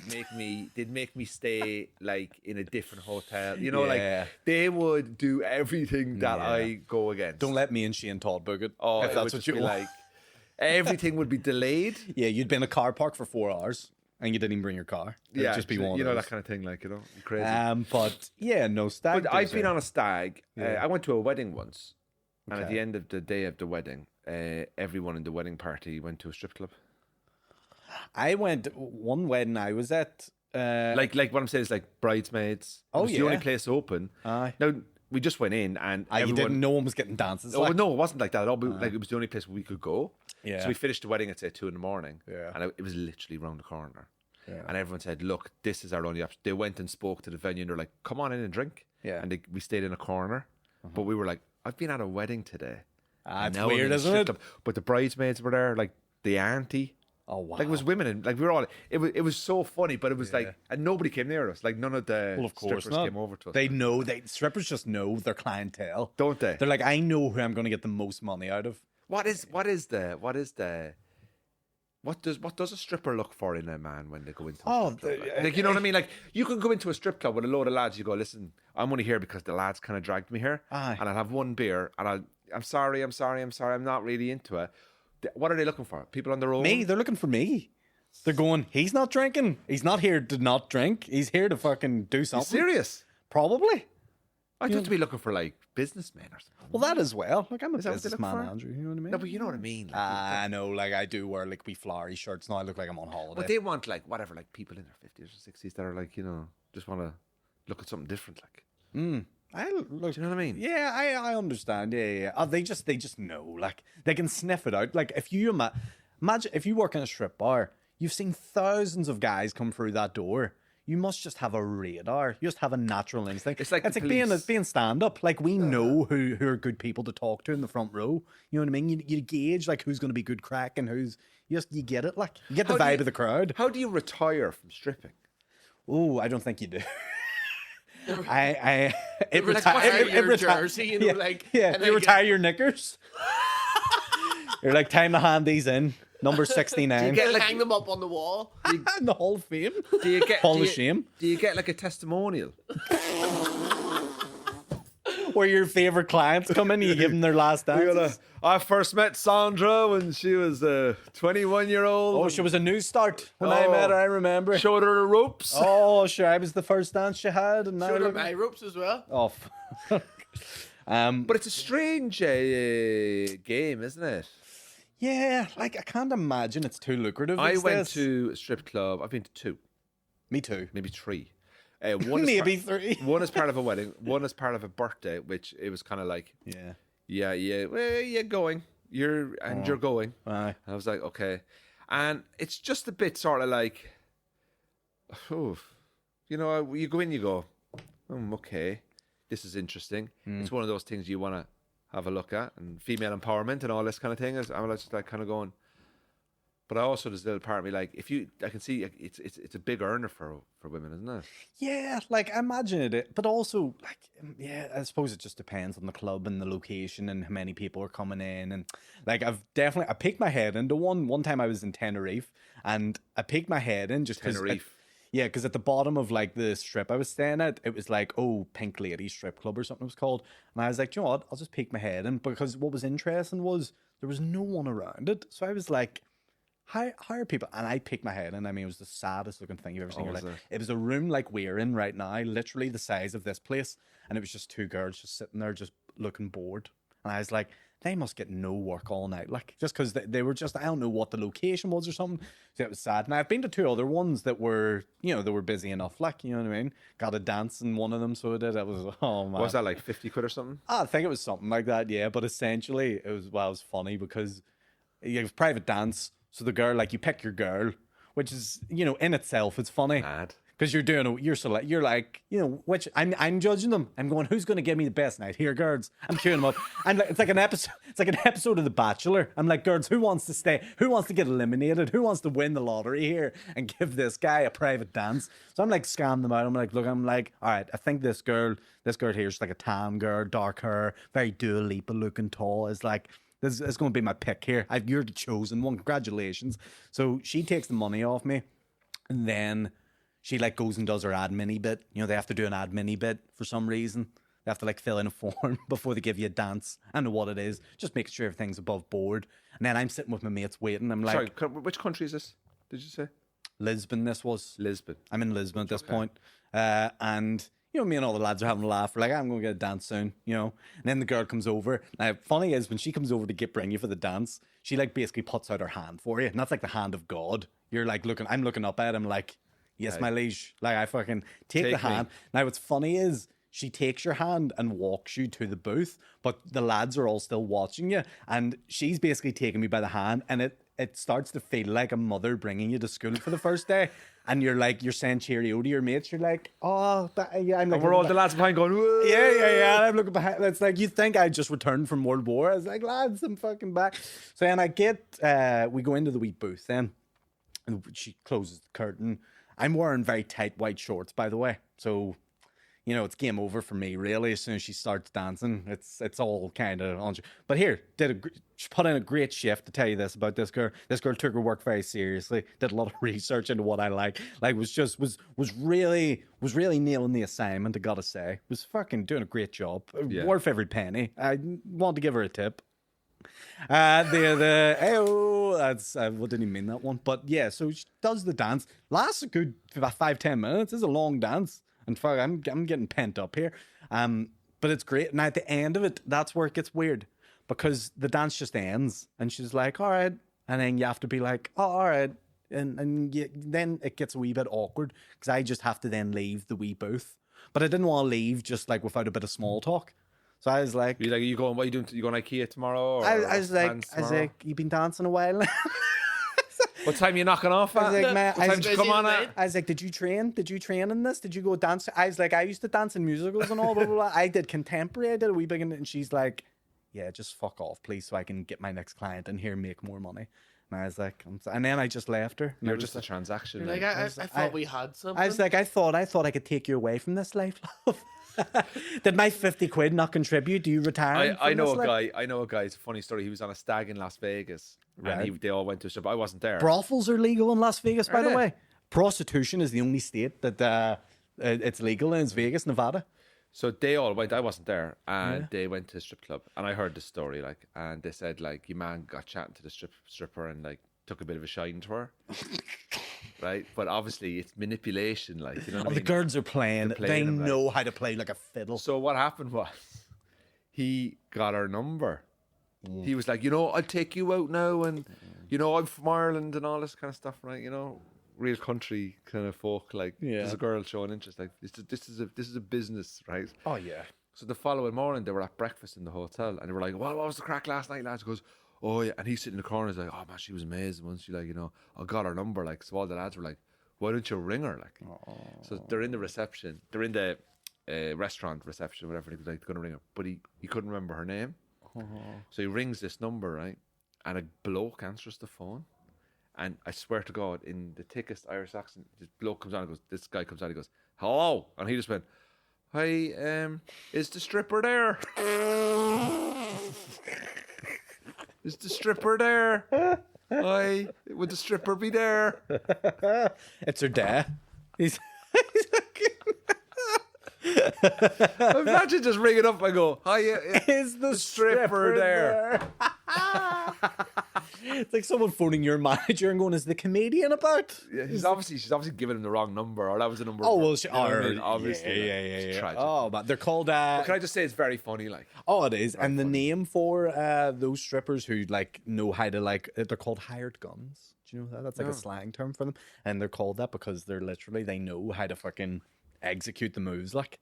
make me stay like in a different hotel. You know, like they would do everything that I go against. Don't let me and Shane Todd book it. Oh, if it that's would what just you be want. like. Everything would be delayed. Yeah, you'd be in a car park for 4 hours and you didn't even bring your car. It'd just be one. you know of that those. kind of thing, like, you know, crazy. But yeah, no stag. But I've do's been are- on a stag. Yeah. I went to a wedding once, and at Okay. the end of the day of the wedding, everyone in the wedding party went to a strip club. I went one wedding I was at. Like what I'm saying is like bridesmaids. Oh, It was the only yeah. place open. Aye. Now we just went in and You everyone. didn't. No one was getting dances. Oh like. no, it wasn't like that at all. But like it was the only place we could go. Yeah. So we finished the wedding at say 2 a.m. Yeah. And it was literally round the corner. Yeah. And everyone said, "Look, this is our only option." They went and spoke to the venue, and they're like, "Come on in and drink." Yeah. And we stayed in a corner, but we were like, "I've been at a wedding today." It's Now I'm weird, in a isn't strip it? club. But the bridesmaids were there, like the auntie. Oh wow. Like it was women, and like we were all. It was so funny, but it was Yeah. like, and nobody came near us. Like none of the Well, of course strippers not. came over to us. They know. Strippers just know their clientele, don't they? They're like, I know who I'm going to get the most money out of. What does a stripper look for in a man when they go into a strip club? Like, you know what I mean? Like you can go into a strip club with a load of lads. You go, listen, I'm only here because the lads kind of dragged me here, Aye. and I'll have one beer, and I'm sorry, I'm not really into it. What are they looking for? People on their own? Me, they're looking for me. They're going, he's not drinking. He's not here to not drink. He's here to fucking do You something. serious? Probably. I thought to be looking for like businessmen or something. Well, that as well. Like, I'm a Is that what they look businessman, for? Andrew. You know what I mean? No, but you know what I mean. Like, I know, like, I do wear, like, wee flowery shirts now. I look like I'm on holiday. but they want like whatever, like people in their 50s or 60s that are like, you know, just want to look at something different. Like, I look, do you know what I mean? yeah, I understand. Yeah. Oh, they just know. Like, they can sniff it out. Like, if you imagine if you work in a strip bar, you've seen thousands of guys come through that door. You must just have a radar. You just have a natural instinct. It's like the being police. stand up. Like, we know who are good people to talk to in the front row. You know what I mean? You gauge like who's going to be good crack and who's you get it. Like, you get the How do vibe you- of the crowd. How do you retire from stripping? Oh, I don't think you do. It Like, retire your jersey, you know, yeah, like, yeah. and then You you retire your knickers. You're like, time to hand these in. Number 69. get, like- hang them up on the wall. in the Hall of Fame. Do you get Hall do of you- Shame. Do you get like a testimonial? Where your favourite clients come in, you give them their last dance. I first met Sandra when she was a 21-year-old. Oh, she was a new start when I met her, I remember. Showed her the ropes. Oh, sure, I was the first dance she had. And now Showed her look- my ropes as well. Oh, fuck. But it's a strange game, isn't it? Yeah, like, I can't imagine it's too lucrative. I these went days. to a strip club. I've been to 2, Me too. maybe 3. One is Maybe 3. one is part of a wedding. One is part of a birthday, which it was kind of like, Yeah. well, you're going. You're going. Aye. And I was like, okay. And it's just a bit sort of like, oh, you know, you go in, you go, okay, this is interesting. It's one of those things you want to have a look at, and female empowerment and all this kind of thing. I was just like kind of going, But also there's a little part of me like I can see it's a big earner for women, isn't it? Yeah, like I imagine it, but also like yeah, I suppose it just depends on the club and the location and how many people are coming in. And like I peeked my head into one time I was in Tenerife, and I peeked my head in just because Tenerife. yeah, because at the bottom of like the strip I was staying at, it was like, oh, Pink Lady Strip Club or something it was called. And I was like, you know what, I'll just peek my head in, because what was interesting was there was no one around it. So I was like, how are people? And I peeked my head in. I mean, it was the saddest looking thing you've ever seen in your life. It was a room like we're in right now, literally the size of this place. And it was just two girls just sitting there just looking bored. And I was like, they must get no work all night. Like, just because they were just, I don't know what the location was or something. So it was sad. And I've been to two other ones that were, you know, they were busy enough. Like, you know what I mean? Got a dance in one of them. So it did. It was, oh man. Was that like 50 quid or something? I think it was something like that. Yeah. But essentially it was funny because it was private dance. So the girl, like, you pick your girl, which is, you know, in itself, it's funny. Mad. Because you're like, you know, which I'm judging them. I'm going, who's going to give me the best night? Here, girls. I'm queuing them up. And like, it's like an episode of The Bachelor. I'm like, girls, who wants to stay? Who wants to get eliminated? Who wants to win the lottery here and give this guy a private dance? So I'm like scanning them out. I'm like, all right, I think this girl here is like a tan girl, dark hair, very Dua Lipa looking, tall. Is like, this is going to be my pick here. You're the chosen one. Congratulations. So she takes the money off me, and then she like goes and does her admin-y bit. You know, they have to do an admin-y bit for some reason. They have to like fill in a form before they give you a dance. I don't know what it is. Just make sure everything's above board. And then I'm sitting with my mates waiting. I'm like, sorry, which country is this? Did you say Lisbon? This was Lisbon. I'm in Lisbon at this point. And you know, me and all the lads are having a laugh. We're like, I'm going to get a dance soon, you know. And then the girl comes over. Now, funny is when she comes over to bring you for the dance, she like basically puts out her hand for you. And that's like the hand of God. You're like I'm looking up at him like, yes, my liege. Like I fucking take the hand. Now, what's funny is she takes your hand and walks you to the booth, but the lads are all still watching you. And she's basically taking me by the hand, and it starts to feel like a mother bringing you to school for the first day. And you're saying cheerio to your mates. You're like, oh, yeah. I'm like, and we're all the lads behind going, whoa. Yeah. And I'm looking behind. It's like, you think I just returned from World War. I was like, lads, I'm fucking back. So then we go into the wee booth then. And she closes the curtain. I'm wearing very tight white shorts, by the way. So, you know, it's game over for me, really. As soon as she starts dancing, it's all kind of on. But here, she put in a great shift to tell you this about this girl. This girl took her work very seriously. Did a lot of research into what I like. Like, was really nailing the assignment. I gotta say, was fucking doing a great job. Yeah. Worth every penny. I want to give her a tip. That's I didn't even mean that one, but yeah. So she does the dance. Lasts a good about 5-10 minutes. It's a long dance. And fuck, I'm getting pent up here. But it's great. Now at the end of it, that's where it gets weird, because the dance just ends, and she's like, "All right," and then you have to be like, "Oh, all right," and then it gets a wee bit awkward because I just have to then leave the wee booth. But I didn't want to leave just like without a bit of small talk. So I was like, what are you doing? You going IKEA tomorrow? Or I was like, you've been dancing a while. What time are you knocking off at? I was like, man, what time did you come on at? I was like, did you train? Did you train in this? Did you go dance? I was like, I used to dance in musicals and all, blah, blah, blah. I did contemporary. I did a wee bit, and she's like, yeah, just fuck off, please, so I can get my next client in here and make more money. And I was like, and then I just left her. You're just a transaction. You're like, I thought we had something. I was like, I thought I could take you away from this life, love. Did my 50 quid not contribute? Do you retire? I know a guy. It's a funny story. He was on a stag in Las Vegas, right. And they all went to a strip. I wasn't there. Brothels are legal in Las Vegas, by the way. Prostitution is the only state that it's legal in. It's Vegas, Nevada. So they all went. I wasn't there, and they went to a strip club. And I heard the story, like, and they said, like, your man got chatting to the stripper and like took a bit of a shine to her. Right, but obviously it's manipulation, like, you know what I mean? The girls are playing. They know how to play like a fiddle. So what happened was, he got her number. He was like, you know, I'll take you out now, and you know, I'm from Ireland and all this kind of stuff, right? You know, real country kind of folk. Like, there's a girl showing interest. Like, this is a business, right? Oh yeah. So the following morning, they were at breakfast in the hotel, and they were like, well, what was the crack last night, lads? He goes, oh yeah, and he's sitting in the corner. He's like, oh man, she was amazing. Once she, like, you know, I got her number. Like, so all the lads were like, why don't you ring her? Like, so they're in the reception. They're in the restaurant reception, whatever. He was like, going to ring her, but he couldn't remember her name. So he rings this number, right? And a bloke answers the phone, And I swear to God, in the thickest Irish accent, this bloke comes on and goes, this guy comes on and he goes, hello. And he just went, hi, is the stripper there? Is the stripper there? Hi, would the stripper be there? It's her dad. He's Imagine just ringing up and go, hi, is the stripper there? It's like someone phoning your manager and going, "Is the comedian about?" Yeah, she's obviously giving him the wrong number, or that was the number. Oh well, you know what I mean? Obviously, yeah. Tragic. Oh, but they're called. But can I just say it's very funny, like. Oh, it is, and the name for those strippers who like know how to like, they're called hired guns. Do you know that? That's like a slang term for them, and they're called that because they're literally they know how to fucking execute the moves. Like,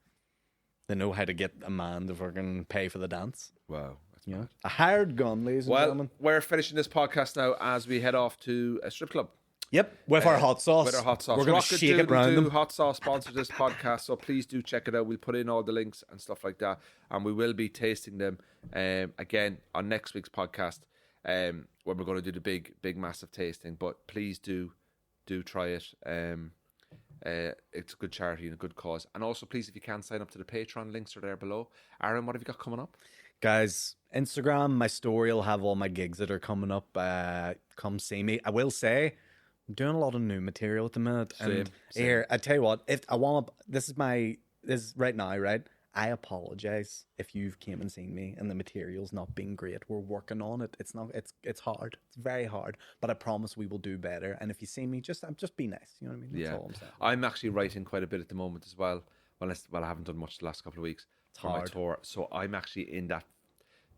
they know how to get a man to fucking pay for the dance. Wow. That's Yeah, mad. a hired gun, ladies and gentlemen. We're finishing this podcast now as we head off to a strip club. Yep, with our hot sauce. With our hot sauce. We're going to shake it round them. Hot sauce sponsored this podcast, so please do check it out. We'll put in all the links and stuff like that, and we will be tasting them again on next week's podcast when we're going to do the big, massive tasting. But please do try it. It's a good charity and a good cause. And also, please, if you can, sign up to the Patreon. Links are there below. Aaron, what have you got coming up? Guys, Instagram, my story will have all my gigs that are coming up. Come see me. I will say, I'm doing a lot of new material at the minute. Same. Here, I tell you what, if I want to, this is right now, right? I apologize if you've came and seen me and the material's not being great. We're working on it. It's hard. It's very hard. But I promise we will do better. And if you see me, just be nice. You know what I mean? That's all I'm saying. I'm actually writing quite a bit at the moment as well. Well, I haven't done much the last couple of weeks for my tour. So I'm actually in that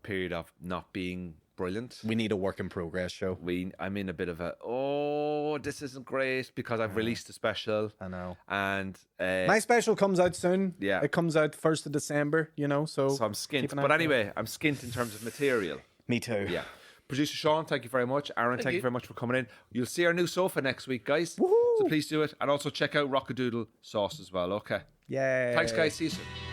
period of not being brilliant. We need a work in progress show. I'm in a bit of a, this isn't great because I've released a special. I know. And my special comes out soon. Yeah. It comes out 1st of December, so I'm skint. But anyway, I'm skint in terms of material. Me too. Yeah. Producer Sean, thank you very much. Aaron, thank you very much for coming in. You'll see our new sofa next week, guys. Woohoo! So please do it. And also check out Rockadoodle Sauce as well, okay? Yay. Thanks, guys. See you soon.